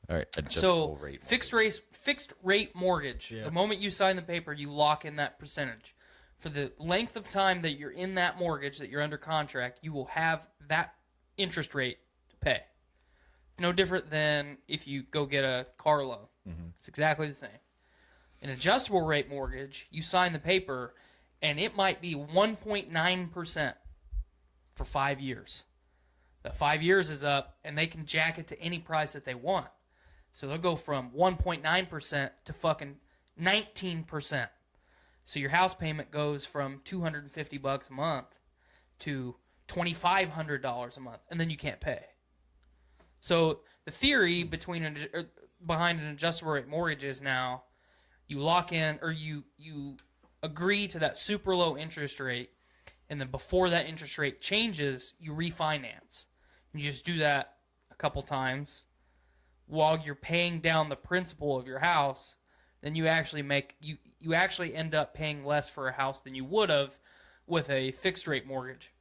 All right, adjustable So rate. fixed rate mortgage. Yeah. The moment you sign the paper, you lock in that percentage. For the length of time that you're in that mortgage, that you're under contract, you will have that interest rate to pay. No different than if you go get a car loan. It's exactly the same. An adjustable rate mortgage, you sign the paper, and it might be 1.9% for 5 years. That 5 years is up, and they can jack it to any price that they want. So they'll go from 1.9% to fucking 19%. So your house payment goes from $250 a month to $2,500 a month, and then you can't pay. So the theory behind an adjustable rate mortgage is now you lock in or you agree to that super low interest rate, and then before that interest rate changes, you refinance. You just do that a couple times while you're paying down the principal of your house. Then you actually you actually end up paying less for a house than you would have with a fixed rate mortgage.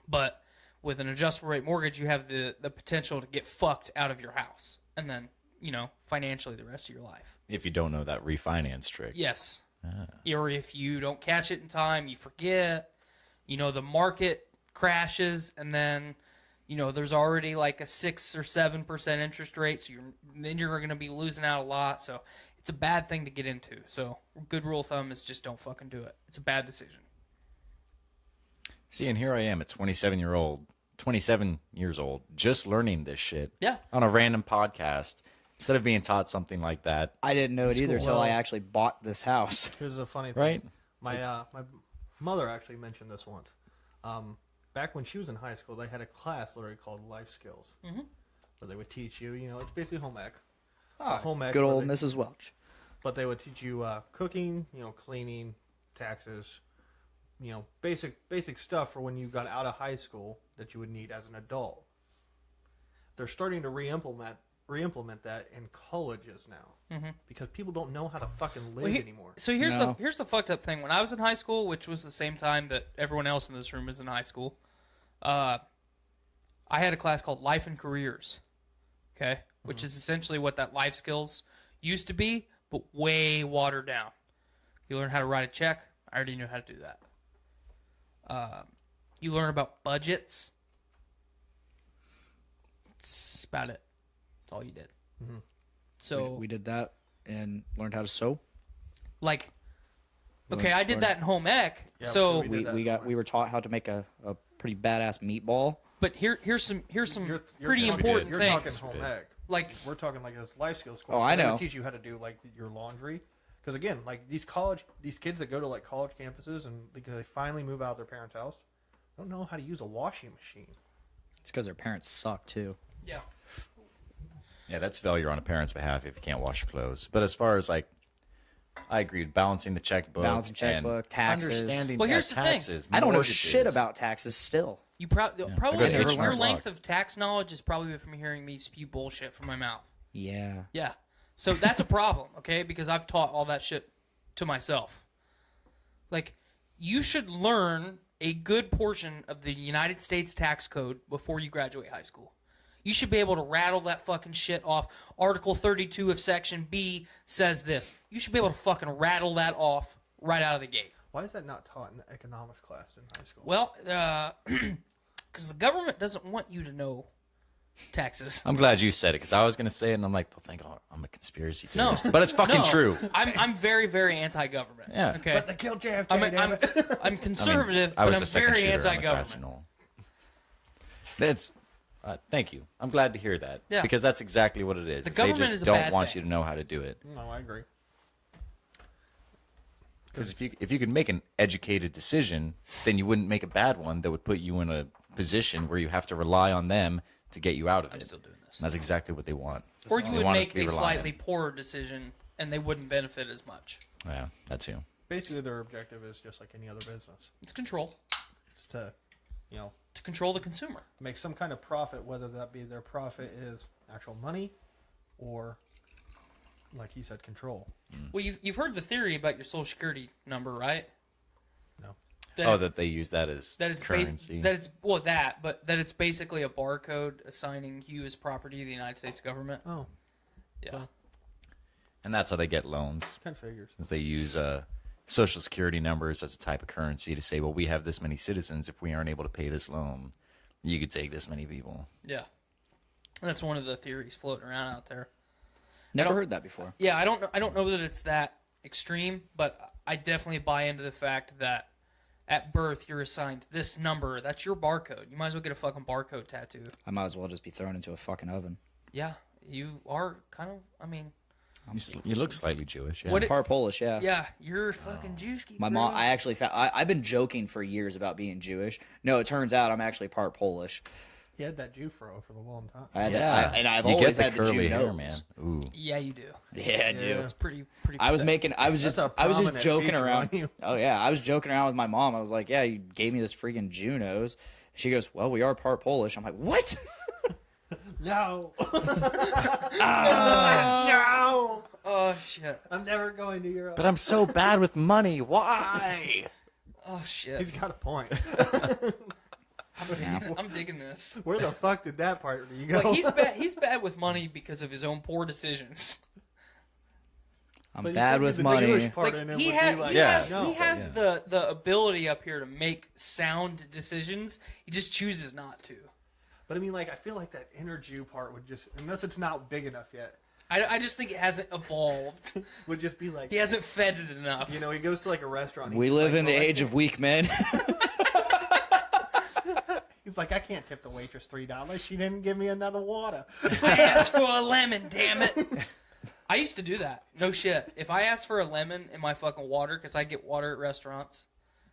But with an adjustable rate mortgage, you have the potential to get fucked out of your house, and then financially the rest of your life. If you don't know that refinance trick. Yes. Or if you don't catch it in time, you forget. The market crashes, and then there's already like a 6 or 7% interest rate, so you're going to be losing out a lot. So it's a bad thing to get into. So good rule of thumb is just don't fucking do it. It's a bad decision. See, and here I am at 27 years old, just learning this shit. Yeah. On a random podcast, instead of being taught something like that. I didn't know it either until I actually bought this house. Here's a funny thing. Right? My mother actually mentioned this once. Back when she was in high school, they had a class literally called Life Skills, where they would teach you. It's basically home ec. Home ec. Good old Mrs. Welch. But they would teach you cooking, cleaning, taxes, basic stuff for when you got out of high school that you would need as an adult. They're starting to re-implement that in colleges now because people don't know how to fucking live anymore. So here's the fucked up thing. When I was in high school, which was the same time that everyone else in this room is in high school, I had a class called Life and Careers, okay, which is essentially what that life skills used to be, but way watered down. You learn how to write a check. I already knew how to do that. You learn about budgets. That's about it. That's all you did. So We did that and learned how to sew. I did that in home ec. Yeah, so we We were taught how to make a pretty badass meatball. but here's some You're pretty talking- important You're things. talking home ec. Like We're talking like this life skills course. Oh, I They know. would teach you how to do like your laundry. Because again, like these kids that go to like college campuses and because they finally move out of their parents' house, don't know how to use a washing machine. It's because their parents suck too. yeah. Yeah, that's failure on a parent's behalf if you can't wash your clothes. But as far as I agree, balancing the checkbook. Balancing checkbook, and taxes. Understanding Well, here's the thing. taxes. I don't know mortgages. shit about taxes still. You I probably go to your H&R length Block. of tax knowledge is probably from hearing me spew bullshit from my mouth. Yeah. Yeah. So that's a problem, okay? Because I've taught all that shit to myself. Like, you should learn a good portion of the United States tax code before you graduate high school. You should be able to rattle that fucking shit off. Article 32 of Section B says this. You should be able to fucking rattle that off right out of the gate. Why is that not taught in economics class in high school? Well, because the government doesn't want you to know taxes. I'm glad you said it because I was going to say it and I'm like, they'll think I'm a conspiracy No. theorist. But it's fucking No. true. I'm very, very anti-government. Yeah. Okay. But they killed JFK. I'm conservative, I was but the I'm second very shooter on the anti-government. Arsenal. That's thank you. I'm glad to hear that Yeah. because that's exactly what it is. The They government just is a don't bad want thing. you to know how to do it. No, I agree. Because if you could make an educated decision, then you wouldn't make a bad one that would put you in a position where you have to rely on them to get you out of it. still doing this. And that's exactly what they want. Or you They would want us make to be a reliant. slightly poorer decision, and they wouldn't benefit as much. Yeah, that too. Basically, their objective is just like any other business. It's control. It's to, To control the consumer. make some kind of profit, whether that be their profit is actual money or, like he said, control. Well, you've heard the theory about your Social Security number, right? No. That they use that as currency. That it's basically a barcode assigning you as property of the United States government. Oh, Yeah. Well, And that's how they get loans. kind of figures. Since they use Social Security numbers as a type of currency to say, well, we have this many citizens. If we aren't able to pay this loan, you could take this many people. Yeah. And that's one of the theories floating around out there. Never heard that before. Yeah, I don't know that it's that extreme, but I definitely buy into the fact that at birth you're assigned this number. That's your barcode. You might as well get a fucking barcode tattoo. I might as well just be thrown into a fucking oven. Yeah, you are kind of. I mean, You look slightly Jewish. Yeah. What Part Polish, yeah. yeah, you're fucking Jewski. My mom, I actually found, I've been joking for years about being Jewish. No, it turns out I'm actually part Polish. He had that Jew fro for the long time. I had that, and I've you always get the had the curly Jew hair, nose. man. Ooh. Yeah, you do. Yeah, I do. It's pretty. I was pathetic. I was That's just a prominent joking feature around. on you. Oh yeah, I was joking around with my mom. I was like, "Yeah, you gave me this freaking Jew nose." She goes, "Well, we are part Polish." I'm like, "What?" No. No. Oh shit. I'm never going to Europe. But I'm so bad with money. Why? Oh shit. He's got a point. I'm digging this. Where the fuck did that part go? Like he's bad with money because of his own poor decisions. I'm But you bad think with the money. Jewish part Like in him he would has, be like, he has, Yeah. he has the ability up here to make sound decisions. He just chooses not to. But I mean, like, I feel like that inner Jew part would just, unless it's not big enough yet, I just think it hasn't evolved. would just be like, He hasn't fed it enough. you know, he goes to like a restaurant. We he's live like, in the well, I age of weak men. He's like, I can't tip the waitress $3. She didn't give me another water. I asked for a lemon, damn it. I used to do that. No shit. If I asked for a lemon in my fucking water, because I get water at restaurants,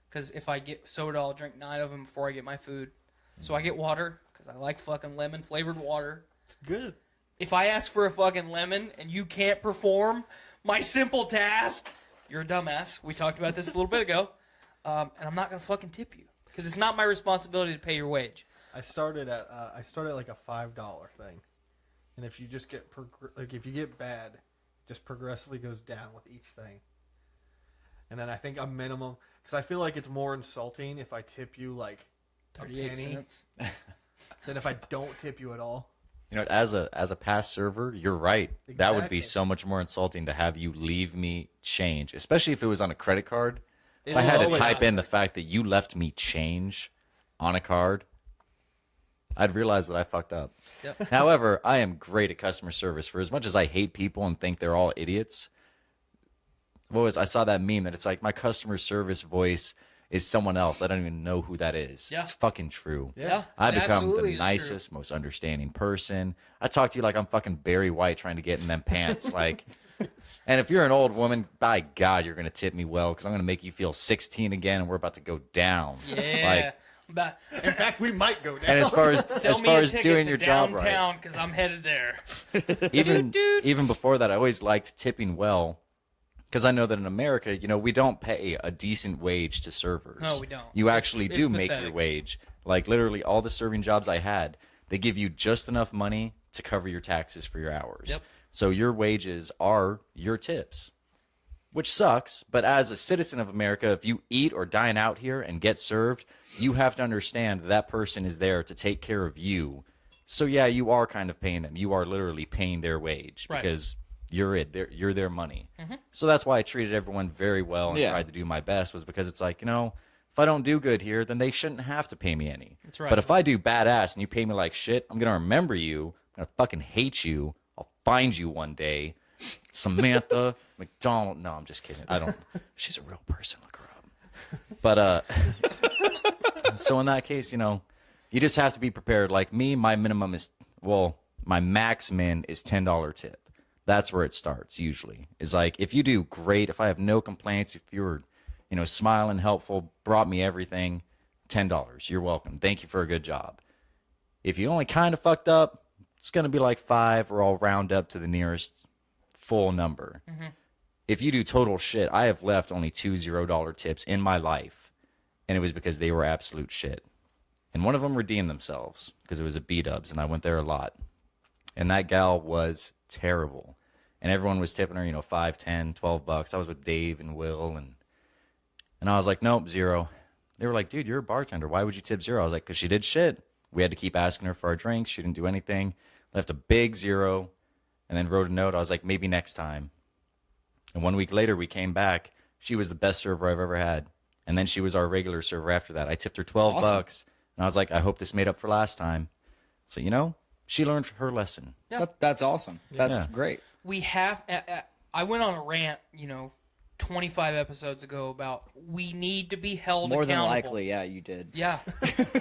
because if I get soda, I'll drink 9 of them before I get my food. So I get water, because I like fucking lemon-flavored water. It's good. If I ask for a fucking lemon and you can't perform my simple task, you're a dumbass. We talked about this a little bit ago. And I'm not going to fucking tip you, because it's not my responsibility to pay your wage. I started like a $5 thing, and if you just get if you get bad, just progressively goes down with each thing. And then I think a minimum, because I feel like it's more insulting if I tip you like a 38 penny cents. than if I don't tip you at all. You know, as a past server, you're right. That would be Exactly. so much more insulting to have you leave me change, especially if it was on a credit card. If I It had to always- type in the fact that you left me change on a card, I'd realize that I fucked up. Yep. However, I am great at customer service. For as much as I hate people and think they're all idiots, I saw that meme that it's like my customer service voice is someone else. I don't even know who that is. Yeah. It's fucking true. Yeah. I it become absolutely the is true. nicest, most understanding person. I talk to you like I'm fucking Barry White trying to get in them pants. Like, and if you're an old woman, by God, you're gonna tip me well because I'm gonna make you feel 16 again, and we're about to go down. Yeah. But In fact, we might go down. And as far as sell as me far a as ticket doing to your job right, downtown because I'm headed there. even before that, I always liked tipping well. Because I know that in America, you know, we don't pay a decent wage to servers. No, we don't. You It's- actually it's do make your pathetic. wage. Like literally all the serving jobs I had, they give you just enough money to cover your taxes for your hours. Yep. So your wages are your tips, which sucks. But as a citizen of America, if you eat or dine out here and get served, you have to understand that person is there to take care of you. So yeah, you are kind of paying them. You are literally paying their wage Right. because you're their money. So that's why I treated everyone very well and Yeah. tried to do my best, was because it's like, you know, if I don't do good here, then they shouldn't have to pay me any. That's right. But if I do badass and you pay me like shit, I'm going to remember you. I'm going to fucking hate you. I'll find you one day. Samantha McDonald. No, I'm just kidding. I don't. She's a real person. Look her up. But, so in that case, you know, you just have to be prepared. Like me, my minimum is, my max min is $10 tip. That's where it starts usually. Is like, if you do great, if I have no complaints, if you're, you know, smiling, helpful, brought me everything, $10. You're welcome. Thank you for a good job. If you only kind of fucked up, it's going to be like $5, or I'll round up to the nearest full number. if you do total shit, I have left only 2 $0 tips in my life, and it was because they were absolute shit. And one of them redeemed themselves because it was a B-dubs, and I went there a lot. And that gal was terrible. And everyone was tipping her, $5, $10, $12. I was with Dave and Will, and I was like, nope, 0. They were like, dude, you're a bartender. Why would you tip 0? I was like, because she did shit. We had to keep asking her for our drinks. She didn't do anything. Left a big 0, and then wrote a note. I was like, maybe next time. And 1 week later, we came back. She was the best server I've ever had. And then she was our regular server after that. I tipped her $12, and I was like, I hope this made up for last time. So, she learned her lesson. Yeah. That's awesome. That's great. We have. I went on a rant, 25 episodes ago about we need to be held More accountable. than likely, yeah, you did. Yeah,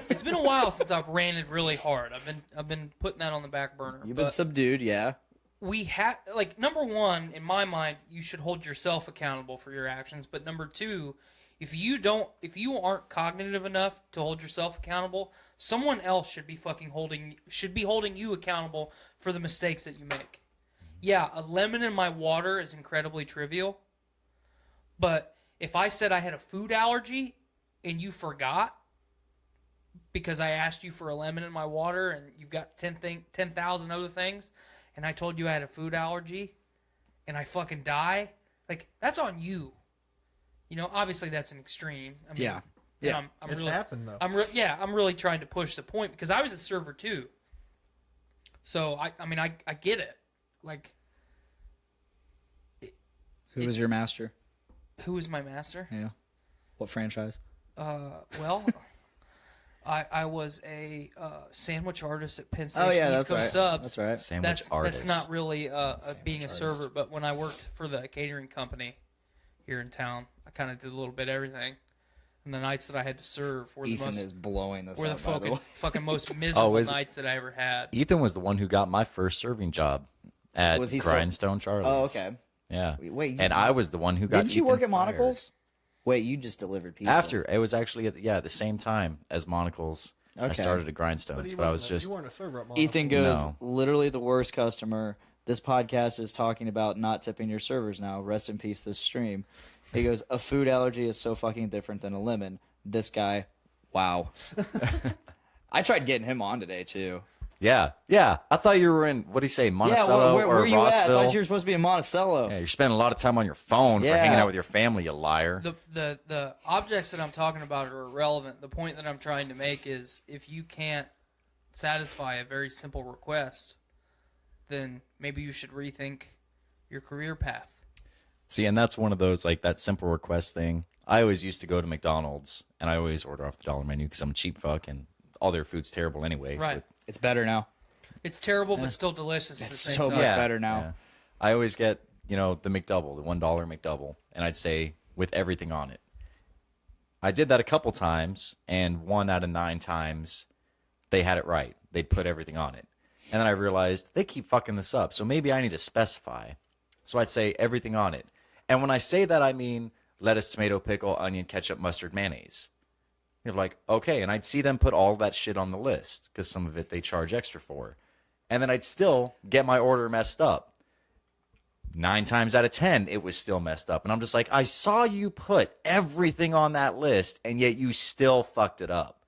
it's been a while since I've ranted really hard. I've been putting that on the back burner. You've been subdued, yeah. We have number one in my mind, you should hold yourself accountable for your actions. But number two, if you aren't cognitive enough to hold yourself accountable, someone else should be holding you accountable for the mistakes that you make. Yeah, a lemon in my water is incredibly trivial. But if I said I had a food allergy and you forgot because I asked you for a lemon in my water and you've got 10,000 other things, and I told you I had a food allergy and I fucking die, that's on you. Obviously that's an extreme. I mean, yeah. I'm It's really, happened, though. I'm really trying to push the point because I was a server too. So, I get it. Who was your master? Who was my master? Yeah. What franchise? Well, I was a sandwich artist at Penn State Oh, yeah, East that's Coast right. Subs. That's right. Sandwich artist. That's not really being a artist. server, but when I worked for the catering company here in town, I kind of did a little bit of everything. And the nights that I had to serve were Ethan the is blowing this were up, the by the fucking, way. fucking most miserable is it? nights that I ever had. Ethan was the one who got my first serving job at Was he Grindstone Charlie's. Oh, okay. Yeah. Wait, and I was the one who got Didn't you Ethan work at fired. Monocle's? Wait, you just delivered pizza. After. It was actually at the same time as Monocle's. I Okay. started at Grindstones, but I was just... You weren't a server at Ethan Monaco. goes, No. literally the worst customer. This podcast is talking about not tipping your servers now. Rest in peace, this stream. He goes, a food allergy is so fucking different than a lemon. This guy, wow. I tried getting him on today, too. Yeah. I thought you were in, what do you say, Monticello where or were you at? I Rossville? thought you were supposed to be in Monticello. Yeah, you're spending a lot of time on your phone for Yeah. hanging out with your family, you liar. The objects that I'm talking about are irrelevant. The point that I'm trying to make is if you can't satisfy a very simple request, then maybe you should rethink your career path. See, and that's one of those, that simple request thing. I always used to go to McDonald's, and I always order off the dollar menu because I'm a cheap fuck, and all their food's terrible anyway. Right. So, It's better now. It's terrible, but still delicious at the It's same so time. much better now. yeah. I always get, the McDouble, the $1 McDouble, and I'd say with everything on it. I did that a couple times, and 1 out of 9 times, they had it right. They'd put everything on it. And then I realized they keep fucking this up, so maybe I need to specify. So I'd say everything on it. And when I say that, I mean lettuce, tomato, pickle, onion, ketchup, mustard, mayonnaise. You're like, okay. And I'd see them put all that shit on the list because some of it they charge extra for. And then I'd still get my order messed up. 9 times out of 10, it was still messed up. And I'm just like, I saw you put everything on that list, and yet you still fucked it up.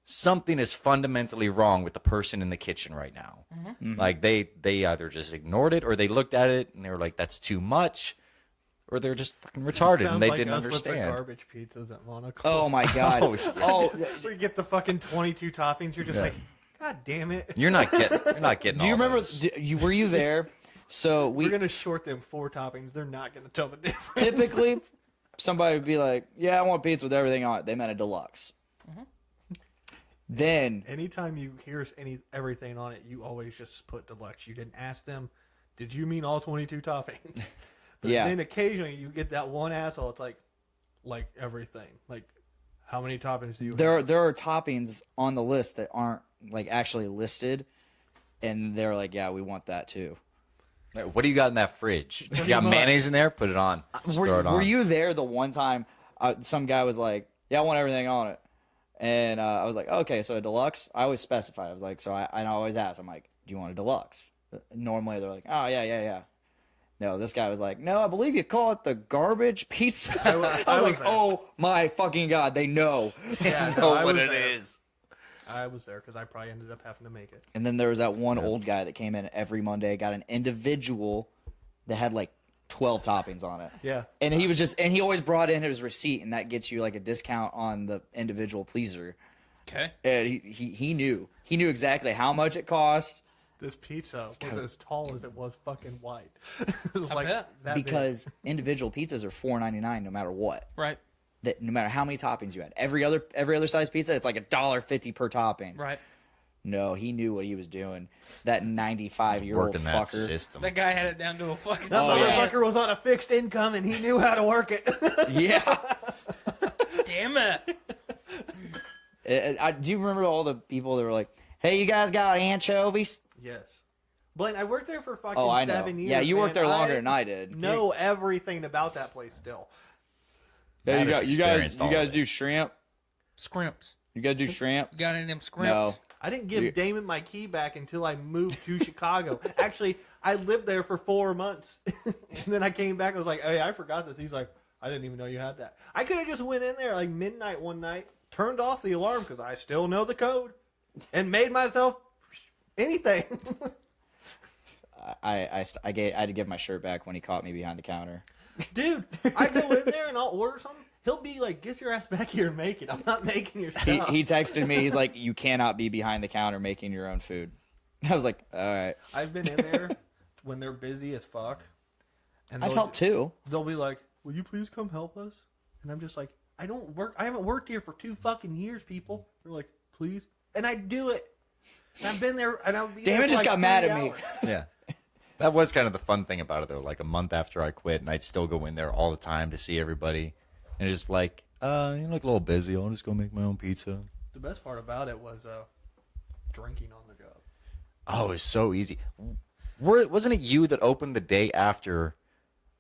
Something is fundamentally wrong with the person in the kitchen right now. Mm-hmm. Like, they either just ignored it, or they looked at it, and they were like, that's too much. Or they're just fucking retarded, Sounds and they like didn't us with the understand. garbage pizzas at Monaco. Oh, my God. Oh, So you get the fucking 22 toppings. You're just like, God damn it. You're not getting Do you all remember, those. were you there? So We're going to short them 4 toppings. They're not going to tell the difference. typically, somebody would be like, yeah, I want pizza with everything on it. They meant a deluxe. Then, Anytime you hear everything on it, you always just put deluxe. You didn't ask them, did you mean all 22 toppings? But Yeah. then occasionally you get that one asshole. It's like everything. Like, how many toppings do you have? there are toppings on the list that aren't actually listed, and they're like, yeah, we want that too. What do you got in that fridge? You got mayonnaise in there? Put it on. Just throw it on. Were you there the one time some guy was like, yeah, I want everything on it? And I was like, okay, so a deluxe? I always specify. I was like, so I always ask. I'm like, do you want a deluxe? Normally they're like, oh, yeah. No, this guy was like, no, I believe you call it the garbage pizza. I was like, there. oh my fucking God, they know. Yeah, They no, know I what was it there. is. I was there because I probably ended up having to make it. And then there was that one old guy that came in every Monday, got an individual that had like 12 toppings on it. Yeah. And he always brought in his receipt, and that gets you like a discount on the individual pleaser. Okay. And he knew exactly how much it cost. This pizza was guy was- as tall as it was fucking wide. It was like bet. that big. Because individual pizzas are $4.99 no matter what. Right. That no matter how many toppings you had. Every other size pizza, it's like $1.50 per topping. Right. No, he knew what he was doing. That 95-year-old Working that fucker. system. That guy had it down to a fucking. That motherfucker was on a fixed income and he knew how to work it. Yeah. Damn it. Do you remember all the people that were like, "Hey, you guys got anchovies?" Yes. Blaine, I worked there for fucking Oh, I know. 7 years. Yeah, you worked man. there longer than I did. Know everything about that place still. Yeah, That is you guys experienced all of it. do shrimp. Scrimps. You guys do shrimp? You got any of them scrimps? No. I didn't give Damon my key back until I moved to Chicago. Actually, I lived there for 4 months. And then I came back and was like, hey, I forgot this. He's like, I didn't even know you had that. I could have just went in there like midnight one night, turned off the alarm because I still know the code, and made myself anything. I had to give my shirt back when he caught me behind the counter. Dude, I go in there and I'll order something. He'll be like, get your ass back here and make it. I'm not making your stuff. He texted me. He's like, "You cannot be behind the counter making your own food." I was like, "All right." I've been in there when they're busy as fuck. And I've helped too. They'll be like, will you please come help us? And I'm just like, I haven't worked here for 2 fucking years, people. They're like, please. And I do it. And I've been there, and I'll be there Damon for just like got mad 3 at me. hours. Yeah. That was kind of the fun thing about it, though. Like a month after I quit, and I'd still go in there all the time to see everybody. And it's just like, you look a little busy. I'll just go make my own pizza. The best part about it was drinking on the job. Oh, it's so easy. Wasn't it you that opened the day after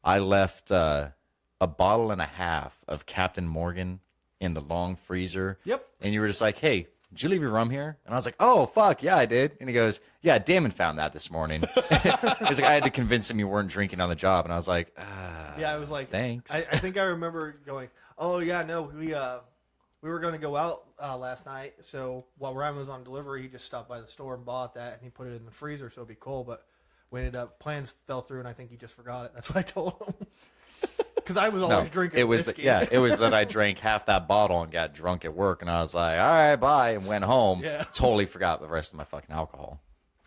I left a bottle and a half of Captain Morgan in the long freezer? Yep. And you were just like, hey, did you leave your rum here? And I was like, oh, fuck, yeah, I did. And he goes, yeah, Damon found that this morning. He's like, I had to convince him you weren't drinking on the job. And I was like, Yeah, I was like, thanks. I think I remember going, oh yeah, no, we were going to go out last night. So while Ryan was on delivery, he just stopped by the store and bought that, and he put it in the freezer so it'd be cold. But we ended up plans fell through, and I think he just forgot it. That's what I told him. Because I was always drinking. It was whiskey. it was that I drank half that bottle and got drunk at work, and I was like, all right, bye, and went home. Yeah. Totally forgot the rest of my fucking alcohol.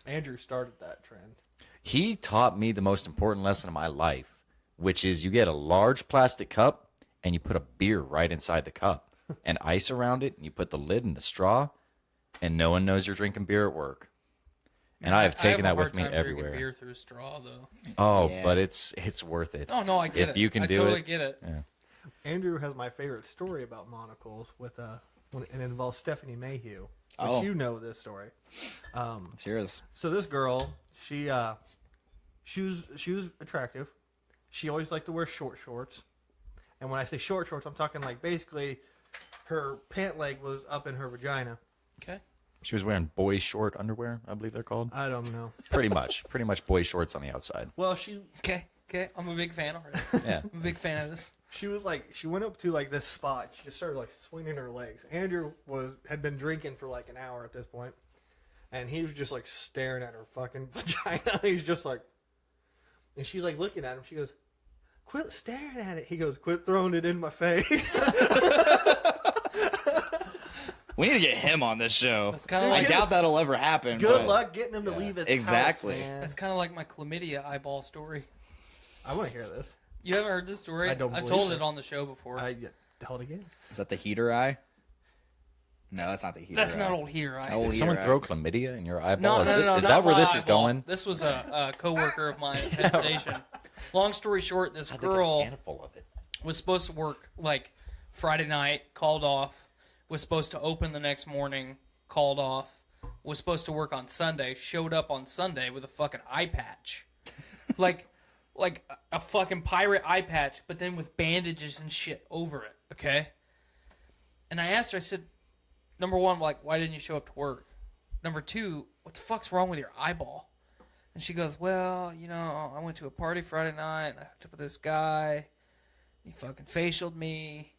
Andrew started that trend. He taught me the most important lesson of my life, which is you get a large plastic cup and you put a beer right inside the cup and ice around it, and you put the lid and the straw, and no one knows you're drinking beer at work. And I have taken that with me everywhere. Beer through a straw, though. Oh, Yeah. but it's worth it. Oh no, I get it. If you can I do totally it. get it. Yeah. Andrew has my favorite story about monocles with and it involves Stephanie Mayhew. Which Oh. you know this story. Let's hear this. So this girl, she was attractive. She always liked to wear short shorts. And when I say short shorts, I'm talking like basically her pant leg was up in her vagina. Okay. She was wearing boy short underwear, I believe they're called. I don't know. Pretty much boy shorts on the outside. Well, she Okay. I'm a big fan already. Yeah. I'm a big fan of this. she was like she went up to like this spot. She just started like swinging her legs. Andrew had been drinking for like an hour at this point, and he was just like staring at her fucking vagina. He's just like, and she's like looking at him. She goes, "Quit staring at it." He goes, "Quit throwing it in my face." We need to get him on this show. That's kinda I like- doubt that'll ever happen. Good but luck getting him to leave his Exactly. house, man. That's kind of like my chlamydia eyeball story. I want to hear this. You haven't heard this story? I don't I've believe told it. it on the show before. Tell it again. Is that the heater eye? No, that's not the heater That's eye. not old heater eye. Old Did heater someone eye. throw chlamydia in your eyeball? No, Is not that where my this is eyeball. going? This was a coworker of mine at the station. Long story short, this girl handful of it. was supposed to work like Friday night, called off, was supposed to open the next morning, called off, was supposed to work on Sunday, showed up on Sunday with a fucking eye patch. like a fucking pirate eye patch, but then with bandages and shit over it, okay? And I asked her, I said, number one, like, why didn't you show up to work? Number two, what the fuck's wrong with your eyeball? And she goes, well, you know, I went to a party Friday night, and I hooked up with this guy. He fucking facialed me.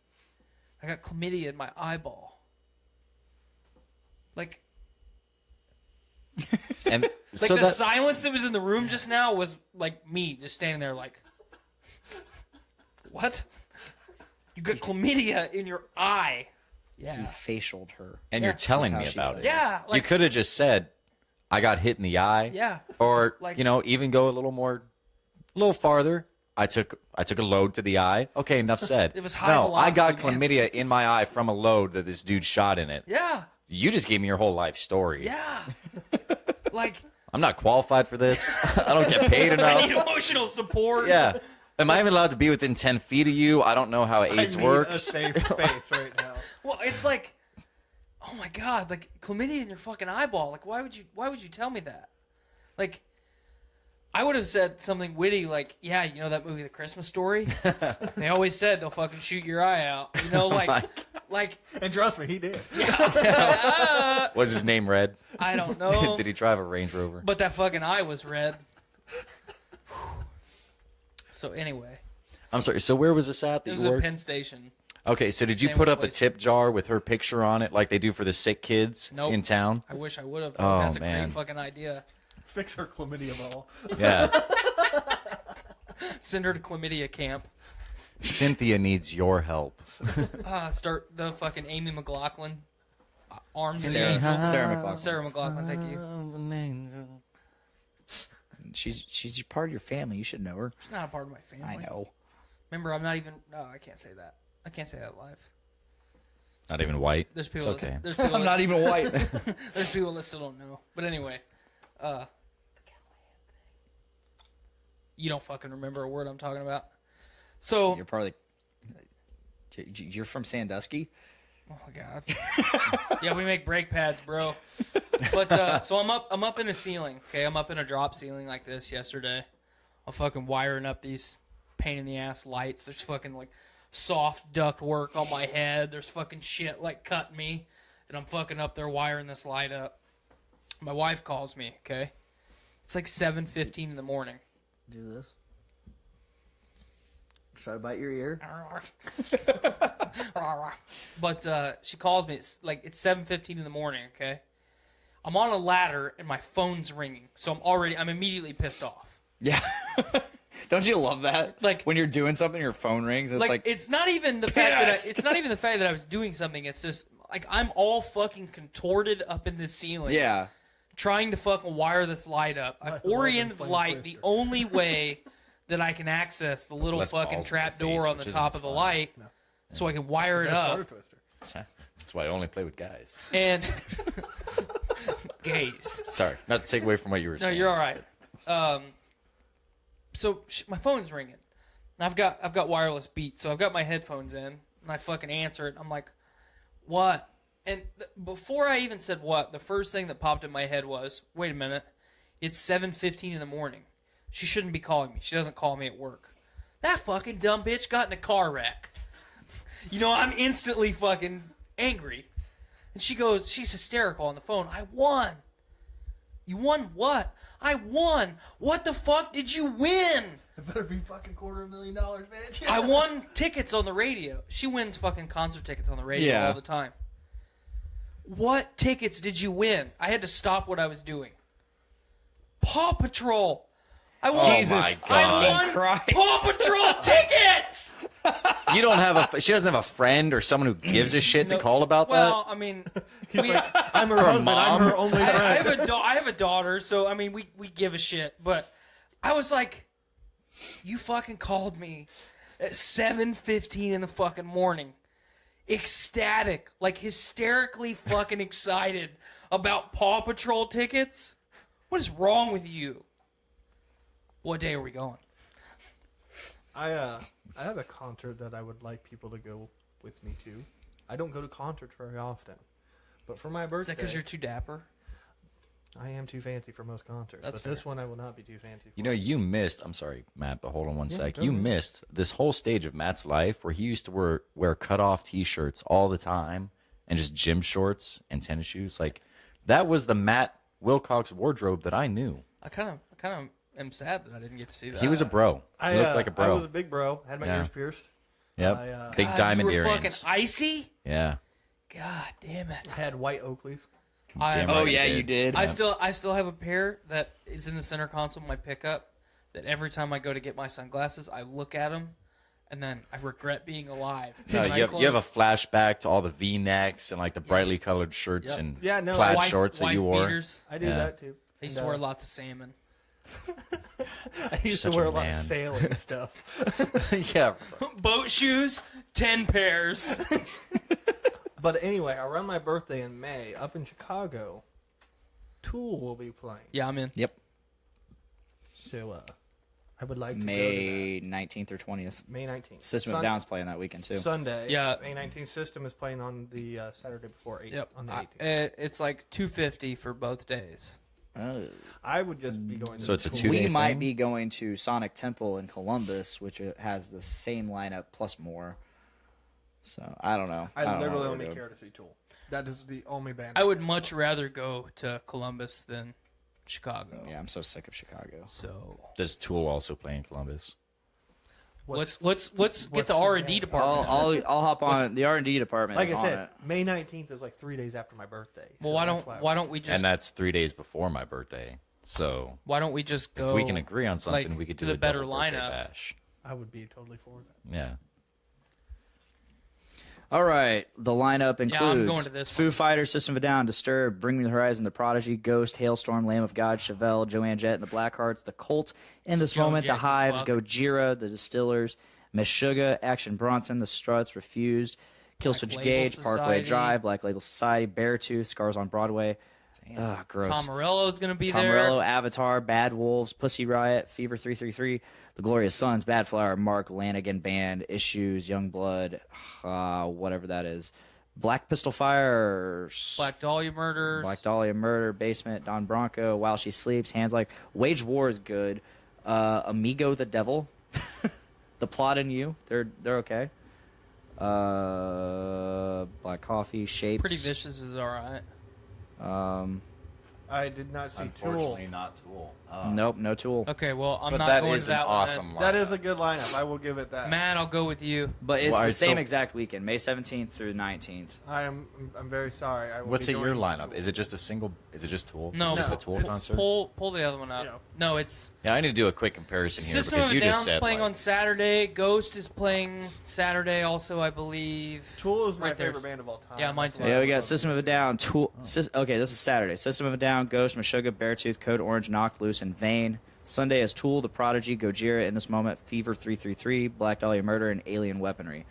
I got chlamydia in my eyeball. Like, And like so the that, silence that was in the room just now was like me just standing there like, what? You got chlamydia in your eye. He Yeah. facialed her. and Yeah. you're telling That's me how she about said it. it. Yeah. You Like, could have just said, I got hit in the eye. yeah. Or, Like- you know, even go a little farther. I took a load to the eye. Okay, enough said. It was high No, I got velocity, man. chlamydia in my eye from a load that this dude shot in it. Yeah. You just gave me your whole life story. Yeah. Like, I'm not qualified for this. I don't get paid I need enough. emotional support. Yeah. Am I even allowed to be within 10 feet of you? I don't know how AIDS I need a works. safe space right now. Well, it's like, oh my god, like chlamydia in your fucking eyeball. Like, why would you tell me that? Like, I would have said something witty like, yeah, you know that movie, The Christmas Story? They always said they'll fucking shoot your eye out. You know, like, And trust me, he did. Was his name Red? I don't know. Did he drive a Range Rover? But that fucking eye was red. So anyway, I'm sorry. So where was this at it that was you at worked? Penn Station. Okay, so did you Same put up a place. tip jar with her picture on it like they do for the sick kids Nope. in town? I wish I would have. Oh, That's a man. great fucking idea. Fix her chlamydia ball. Yeah. Send her to chlamydia camp. Cynthia needs your help. Start the fucking Amy McLaughlin armed Sarah angel. McLaughlin. Sarah McLaughlin, thank you. She's part of your family. You should know her. She's not a part of my family. I know. Remember, I'm not even. No, I can't say that. I can't say that live. Not even white. There's people. It's okay. There's people I'm not even white. There's people that still don't know. But anyway, you don't fucking remember a word I'm talking about. So, You're probably. You're from Sandusky. oh my god. Yeah, we make brake pads, bro. But so I'm up in a ceiling. Okay, I'm up in a drop ceiling like this yesterday. I'm fucking wiring up these pain in the ass lights. There's fucking like soft duct work on my head. There's fucking shit like cutting me, and I'm fucking up there wiring this light up. My wife calls me. Okay, it's like 7:15 in the morning. Do this. Try to bite your ear. But she calls me. It's 7:15 in the morning. Okay, I'm on a ladder and my phone's ringing, so I'm immediately pissed off. Yeah. Don't you love that? Like- when you're doing something, your phone rings. It's like it's not even the fact that pissed. it's not even the fact that I was doing something. It's just like I'm all fucking contorted up in this ceiling. yeah. Trying to fucking wire this light up. I've Like the oriented the Logan light Flame the Twister. only way that I can access the little Less fucking balls in trap the face, door on the which top isn't of the fun. light, so I can wire it That's up. water twister. That's why I only play with guys. And gays. Sorry, not to take away from what you were No, saying. you're all right. So my phone's ringing. And I've got wireless Beats, so I've got my headphones in, and I fucking answer it. I'm like, "What?" And before I even said what, the first thing that popped in my head was, "Wait a minute, it's 7:15 in the morning. She shouldn't be calling me. She doesn't call me at work. That fucking dumb bitch got in a car wreck." You know, I'm instantly fucking angry. And she's hysterical on the phone. "I won." "You won what?" "I won." "What the fuck did you win?" It better be fucking $250,000, bitch. "I won tickets on the radio." She wins fucking concert tickets on the radio Yeah. all the time. "What tickets did you win?" I had to stop what I was doing. "Paw Patrol." "I won." Jesus my God. I won Christ. Paw Patrol tickets. You don't have she doesn't have a friend or someone who gives a shit to call about Well, I mean, I'm her husband. I'm her only friend. I have a daughter, so I mean, we give a shit. But I was like, you fucking called me at 7:15 in the fucking morning, ecstatic, like hysterically fucking excited about Paw Patrol tickets. What is wrong with you? What day are we going? I have a concert that I would like people to go with me to. I don't go to concerts very often, but for my Is birthday, that because you're too dapper? I am too fancy for most concerts. That's but this one I will not be too fancy for. You know, you missed. I'm sorry, Matt, but hold on one sec. go You ahead. missed this whole stage of Matt's life where he used to wear cut-off T-shirts all the time and just gym shorts and tennis shoes. Like that was the Matt Wilcox wardrobe that I knew. I kind of am sad that I didn't get to see that. He was a bro. I He looked like a bro. I was a big bro. Had my Yeah. ears pierced. Yep. Big God, diamond you were earrings. fucking icy. Yeah. God damn it. Had white Oakleys. Damn Oh right yeah, he you did. I still have a pair that is in the center console of my pickup. That every time I go to get my sunglasses, I look at them, and then I regret being alive. No, you have a flashback to all the V-necks and like the brightly colored shirts Yep. and Yeah, no, plaid wife- shorts that you wore. Beaters. I do Yeah. that too. I used to wear lots of salmon. I used Such to wear a a lot of man. sailing stuff. Yeah. Boat shoes, 10 pairs. But anyway, around my birthday in May, up in Chicago, Tool will be playing. Yeah, I'm in. Yep. So I would like to May 19th or 20th. go to that. May 19th. System of Down's playing that weekend too. Sunday. Yeah. May 19th System is playing on the Saturday before 8. Yep. On the 18th. It's like $250 for both days. I would just be going to So it's a Tool. 2 We day might thing? be going to Sonic Temple in Columbus, which has the same lineup plus more. So I don't know. I don't know literally what we're only doing. care to see Tool. That is the only band. I would much rather go to Columbus than Chicago. Yeah, I'm so sick of Chicago. So Does Tool also play in Columbus? let's get what's the the R&D band? department. I'll hop on the R&D department. Like is I on said, it. May 19th is like 3 days after my birthday. Well, so why that's don't we just And that's 3 days before my birthday. So why don't we just go? if we can agree on something, like, we could to do the a better double birthday lineup. bash. I would be totally for that. Yeah. All right, the lineup includes Yeah, I'm going to this Foo one. Fighters, System of a Down, Disturbed, Bring Me the Horizon, The Prodigy, Ghost, Hailstorm, Lamb of God, Chevelle, Joanne Jett, and the Blackhearts, The Cult, In This Joan Moment, Jett, The Hives, fuck. Gojira, The Distillers, Meshuggah, Action Bronson, The Struts, Refused, Killswitch Label Gage, Parkway Society. Drive, Black Label Society, Beartooth, Scars on Broadway. Ugh, gross. Tom Morello's going to be Tom there. Morello, Avatar, Bad Wolves, Pussy Riot, Fever 333, The Glorious Sons, Bad Flower, Mark Lanigan Band, Issues, Youngblood, whatever that is, Black Pistol Fire, Black Dahlia Murders. Black Dahlia Murder, Basement, Don Bronco, While She Sleeps, Hands Like, Wage War is good, Amigo the Devil, The Plot in You, they're okay. Black Coffee, Shapes. Pretty Vicious is all right. I did not see Tool. Unfortunately, not Tool. Nope, no Tool. Okay, well, I'm But not that going is to an that awesome one. That lineup. is a good lineup. I will give it that. Matt, I'll go with you. But it's Well, the same so- exact weekend, May 17th through 19th. I'm very sorry. I will What's be at your going to lineup? Tool. Is it just a single? Is it just Tool? No, just No. a Tool It's concert. Pull the other one up. Yeah. No, it's Yeah, I need to do a quick comparison here System because of a you just Down's said playing like, on Saturday. Ghost is playing Saturday also, I believe. Tool is my Right there. favorite band of all time. Yeah, mine That's too. why Yeah, I we got love System of a Down. Tool. Okay, this is Saturday. System of a Down, Ghost, Meshuggah, Beartooth, Code Orange, Knocked Loose, and Vane. Sunday is Tool, The Prodigy, Gojira, In This Moment, Fever 333, Black Dahlia Murder, and Alien Weaponry.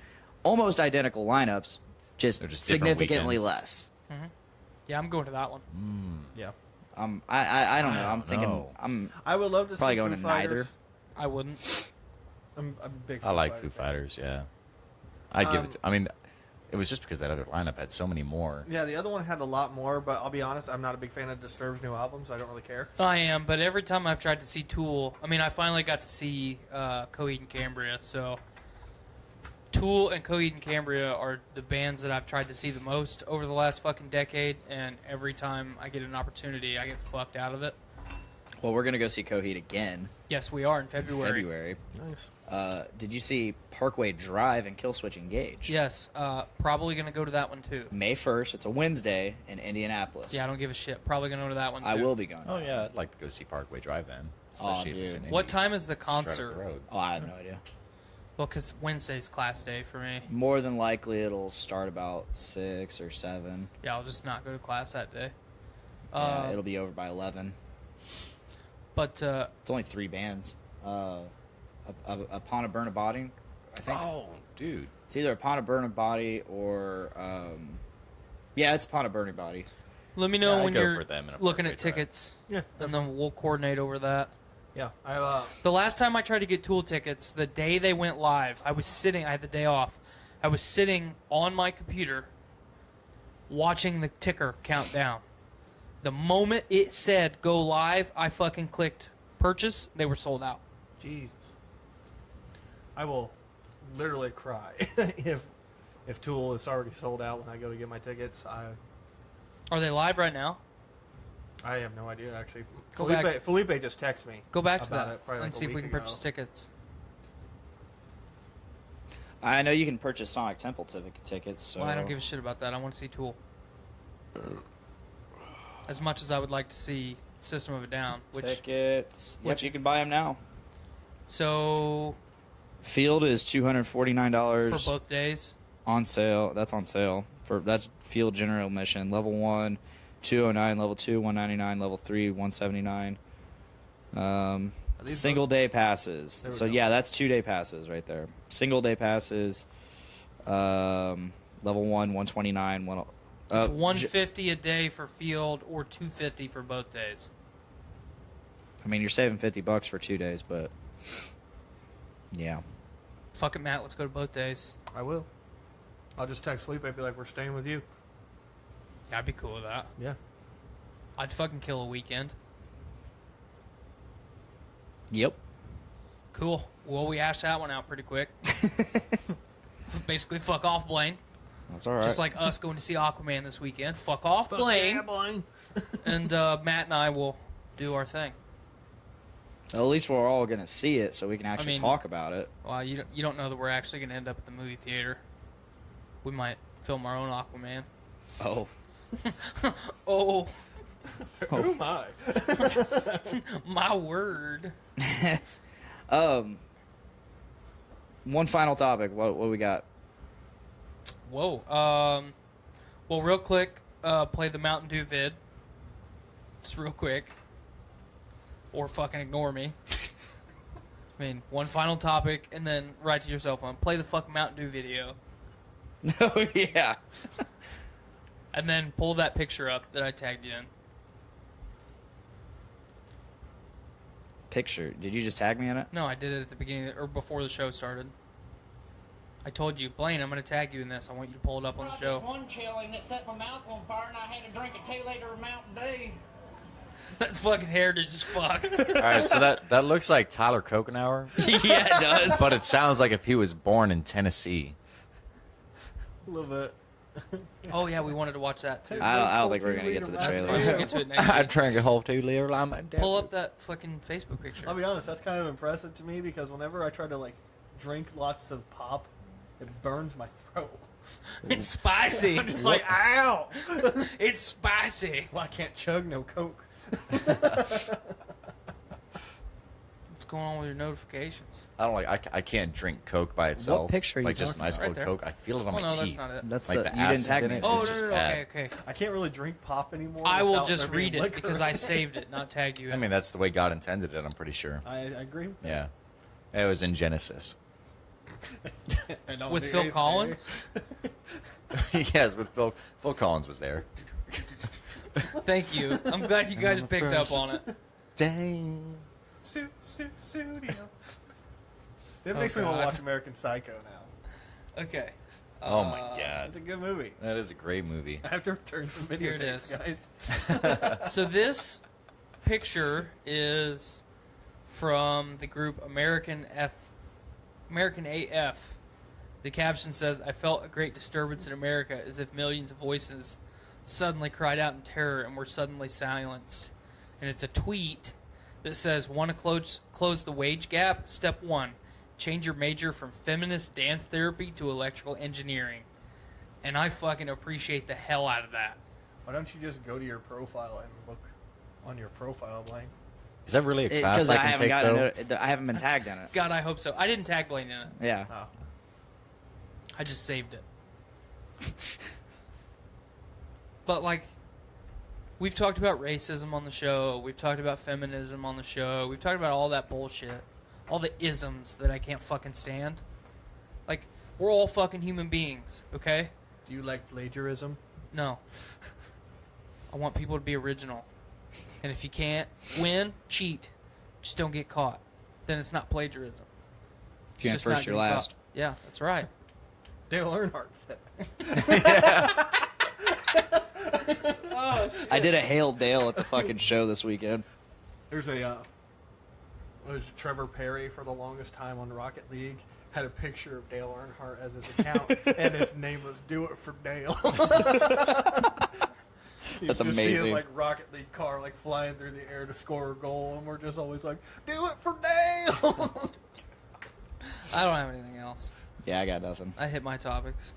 Almost identical lineups, just They're just different significantly weekends. less. Yeah, I'm going to that one. Yeah. I don't know. I'm thinking. know. I I would love to Probably see going Foo to Fighters. neither. I wouldn't. I'm a big. I like Foo fan. Fighters. Yeah, I'd give it. I mean, it was just because that other lineup had so many more. Yeah, the other one had a lot more, but I'll be honest, I'm not a big fan of Disturbed's new album, so I don't really care. I am, but every time I've tried to see Tool, I mean, I finally got to see Coheed and Cambria, so Tool and Coheed and Cambria are the bands that I've tried to see the most over the last fucking decade, and every time I get an opportunity, I get fucked out of it. Well, we're gonna go see Coheed again Yes, we are in in February. February. Nice. Did you see Parkway Drive and Killswitch Engage? Yes, probably going to go to that one too. May 1st. It's a Wednesday in Indianapolis. Yeah, I don't give a shit. Probably going to go to that one too. I will be going. Oh yeah, I'd like to go see Parkway Drive then, Aw, especially if it's dude. in What Indy. time is the Straight up the concert? road. Oh, I have no idea. Well, because Wednesday's class day for me. More than likely, it'll start about 6 or 7. Yeah, I'll just not go to class that day. Yeah, it'll be over by 11. But It's only 3 bands. Upon a Burn a Body, I think. Oh, dude. It's either Upon a Burn a Body or yeah, it's Upon a Burn a Body. let me know Yeah, I'd when go you're for them in a looking Parkway at Drive. tickets, Yeah. and then we'll coordinate over that. Yeah. The last time I tried to get Tool tickets, the day they went live, I had the day off. I was sitting on my computer watching the ticker count down. The moment it said go live, I fucking clicked purchase. They were sold out. Jesus. I will literally cry if Tool is already sold out when I go to get my tickets. Are they live right now? I have no idea, actually. Go back. Felipe just texted me. Go back to about that it probably and like a see if we week can purchase ago. tickets. I know you can purchase Sonic Temple tickets. So. Well, I don't give a shit about that. I want to see Tool. As much as I would like to see System of a Down, Tickets. which- Yep, you can buy them now. So Field is $249 for both days. on sale. That's on sale. That's Field General Admission. Level 1, $209. Level 2, $199. Level 3, $179. these Single day passes. There we So go. yeah, that's 2-day passes right there. Single day passes. Level 1, $129. It's $150 a day for Field or $250 for both days. I mean, you're saving $50 for 2 days, but yeah. Fuck it, Matt. Let's go to both days. I will. I'll just text Felipe and be like, we're staying with you. I'd be cool with that. Yeah. I'd fucking kill a weekend. Yep. Cool. Well, we hashed that one out pretty quick. Basically, fuck off, Blaine. That's all right. Just like us going to see Aquaman this weekend. Fuck off, Fuck Blaine. yeah, Blaine. And Matt and I will do our thing. At least we're all gonna see it, so we can actually mean- talk about it. Well, you don't know that we're actually going to end up at the movie theater. We might film our own Aquaman. Oh. Oh, Who am I? my word. One final topic. What we got? Whoa. Well, real quick, play the Mountain Dew vid. Just real quick. Or fucking ignore me. I mean, one final topic, and then right to your cell phone. Play the fucking Mountain Dew video. Oh yeah. And then pull that picture up that I tagged you in. Picture. Did you just tag me in it? No, I did it at the beginning, or before the show started. I told you, Blaine, I'm going to tag you in this. I want you to pull it up on the show. One chilling that set my mouth on fire, and I had to drink a 2-liter of Mountain Dew. That's fucking heritage as fuck. All right, so that looks like Tyler Kokenauer, Yeah, it does. but it sounds like if he was born in Tennessee. A little bit. Oh, yeah, we wanted to watch that, too. I don't think we're gonna get to the That's fine. trailers. We'll get to it next I week. drank a whole 2 liter lime. Pull up that fucking Facebook picture. I'll be honest, that's kind of impressive to me because whenever I try to like drink lots of pop, it burns my throat. It's spicy. I'm just like, ow! It's spicy. Well, I can't chug no Coke. What's going on with your notifications? I don't like. I can't drink Coke by itself. picture are you like just an talking ice about? cold Right there. Coke. I feel it on Oh, my no, teeth. that's not it. That's Like the the you didn't acid tag in me. it. Oh, It's no, just no, no. bad. Okay, okay. I can't really drink pop anymore. I will without just there being read it liquor because in I saved it, not tagged you in. I mean, that's the way God intended it. I'm pretty sure. I agree with Yeah, it was in Genesis. that. With Phil Collins? Yes, with Phil Collins was there. Thank you. I'm glad you guys picked up on it. Dang. Studio. That makes me want to God. watch American Psycho now. Okay. Oh my God, It's a good movie. that is a great movie. I have to return some video Here it tapes, is. guys. So this picture is from the group American AF. The caption says, "I felt a great disturbance in America, as if millions of voices suddenly cried out in terror and were suddenly silenced." And it's a tweet that says, "Want to close the wage gap? Step 1, change your major from feminist dance therapy to electrical engineering." And I fucking appreciate the hell out of that. Why don't you just go to your profile and look on your profile, Blaine? Is that really a class Because I I can haven't take gotten I haven't been tagged in it. God, I hope so. I didn't tag Blaine in it. Yeah. Oh. I just saved it. But, like, we've talked about racism on the show. We've talked about feminism on the show. We've talked about all that bullshit. All the isms that I can't fucking stand. Like, we're all fucking human beings, okay? Do you like plagiarism? No. I want people to be original. And if you can't win, cheat. Just don't get caught. Then it's not plagiarism. If you're It's in just first, not you're getting last. caught. Yeah, that's right. Dale Earnhardt said. I did a Hail Dale at the fucking show this weekend. There's a what is it, Trevor Perry for the longest time on Rocket League had a picture of Dale Earnhardt as his account, and his name was "Do It for Dale." That's just see amazing. his, like, Rocket League car, like, flying through the air to score a goal, and we're just always like, do it for Dale! I don't have anything else. Yeah, I got nothing. I hit my topics.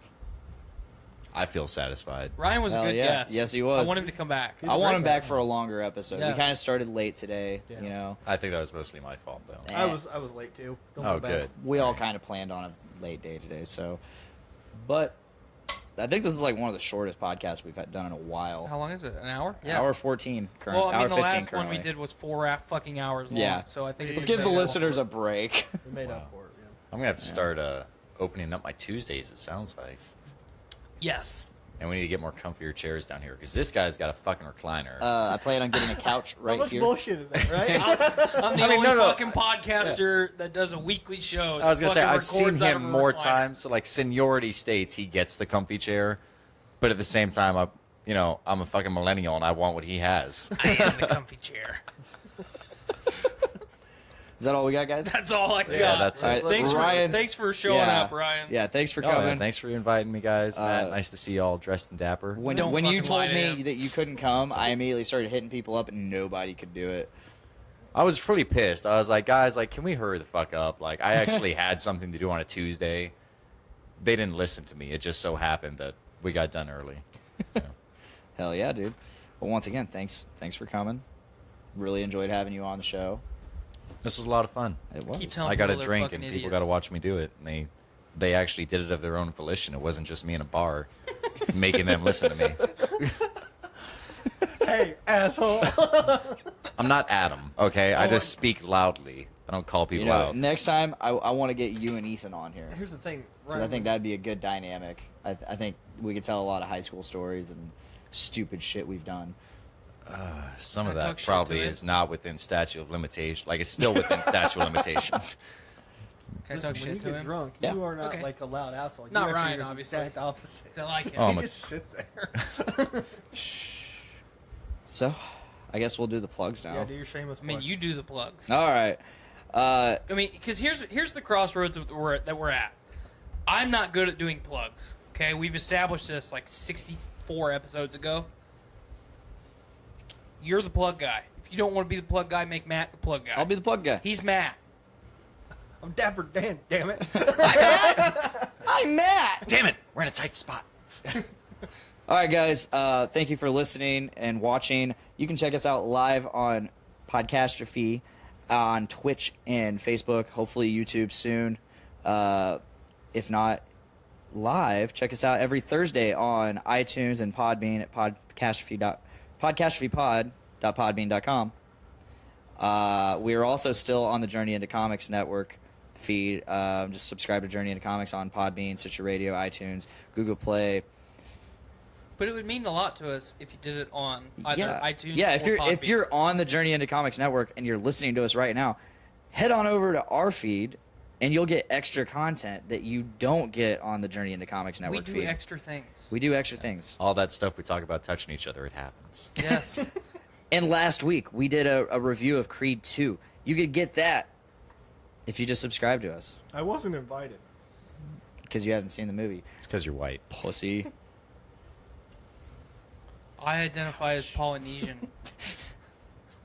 I feel satisfied. Ryan was Hell a good yeah. guest. Yes, he was. I want him to come back. I want him back for a longer episode. Yes. We kind of started late today, Yeah. you know. I think that was mostly my fault, though. I was late, too. Don't Oh, feel bad. good. We all kind of planned on a late day today, so. But I think this is like one of the shortest podcasts we've done in a while. How long is it? An hour? Hour 14 current. Well, I mean, hour the 15 last currently. one we did was 4 fucking hours long. Yeah. So I think Let's it's give the good. listeners a break. We made up for it, yeah. I'm going to have to start opening up my Tuesdays, it sounds like. Yes. And we need to get more comfier chairs down here, because this guy's got a fucking recliner. I plan on getting a couch How right much here. bullshit is that, right? I'm the only fucking podcaster that does a weekly show. I was going to say, that I've seen records out him of a more recliner. times. So, like, seniority states he gets the comfy chair. But at the same time, I'm a fucking millennial, and I want what he has. I am the comfy chair. Is that all we got, guys? That's all I got. Yeah, that's it. All right, Thanks Ryan, thanks for showing yeah. up, Ryan. Yeah, thanks for Oh, yeah, coming. thanks for inviting me, guys. Matt, nice to see you all dressed and dapper. When Don't you fucking lie told to me him. that you couldn't come, I immediately started hitting people up, and nobody could do it. I was pretty pissed. I was like, guys, like, can we hurry the fuck up? Like, I actually had something to do on a Tuesday. They didn't listen to me. It just so happened that we got done early. Hell yeah, dude. Well, once again, thanks for coming. Really enjoyed having you on the show. This was a lot of fun. It was. Keep telling I got a people they're drink, fucking and people idiots. got to watch me do it. And they actually did it of their own volition. It wasn't just me in a bar making them listen to me. Hey, asshole. I'm not Adam, okay? I just speak loudly. I don't call people You know, out. next time I want to get you and Ethan on here. Here's the thing, 'Cause Ryan. I think that'd be a good dynamic. I think we could tell a lot of high school stories and stupid shit we've done. Some of Can I that talk shit probably to it? is not within statute of limitations. Like, it's still within statute of limitations. Can I Listen, talk when you shit to get him? drunk, Yeah. you are not Okay. like a loud asshole. Not you actually Ryan, are the obviously. exact opposite. I like him. Oh, You my- just sit there. So, I guess we'll do the plugs now. Yeah, do your shameless I mean, plug. you do the plugs. All right. I mean, because here's the crossroads that we're at. I'm not good at doing plugs. Okay, we've established this like 64 episodes ago. You're the plug guy. If you don't want to be the plug guy, make Matt the plug guy. I'll be the plug guy. He's Matt. I'm Dapper Dan, damn it. I'm Matt. Damn it! We're in a tight spot. All right, guys. Thank you for listening and watching. You can check us out live on Podcastrophe on Twitch and Facebook. Hopefully, YouTube soon. If not live, check us out every Thursday on iTunes and Podbean at podcastrofepod.podbean.com. We are also still on the Journey into Comics Network feed. Just subscribe to Journey into Comics on Podbean, Stitcher Radio, iTunes, Google Play. But it would mean a lot to us if you did it on either iTunes Yeah, or if Podbean. you're on the Journey into Comics Network and you're listening to us right now, head on over to our feed and you'll get extra content that you don't get on the Journey into Comics we Network do feed. extra things. We do extra things. All that stuff we talk about touching each other, it happens. Yes. And last week we did a review of Creed 2. You could get that if you just subscribe to us I wasn't invited. because you haven't seen the movie. It's because you're white. Pussy. I identify as Polynesian.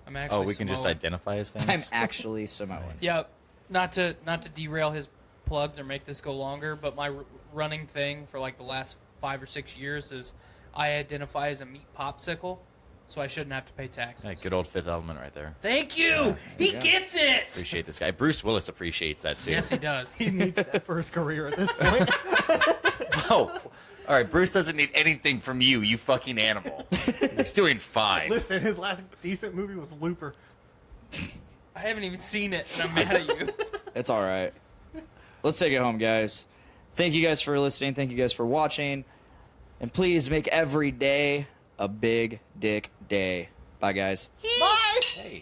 I'm actually Oh, we can just Samoan. identify as things? I'm actually Samoan. Yeah, not to derail his plugs or make this go longer, but my running thing for like the last 5 or 6 years is I identify as a meat popsicle, so I shouldn't have to pay taxes. Yeah, good old Fifth Element right there. Thank you. He gets it. Appreciate this guy. Bruce Willis appreciates that, too. Yes, he does. He needs that for his career at this point. Oh, all right. Bruce doesn't need anything from you, you fucking animal. He's doing fine. Listen, his last decent movie was Looper. I haven't even seen it, and I'm mad at you. It's all right. Let's take it home, guys. Thank you guys for listening. Thank you guys for watching. And please make every day a big dick day. Bye, guys. Bye! Hey.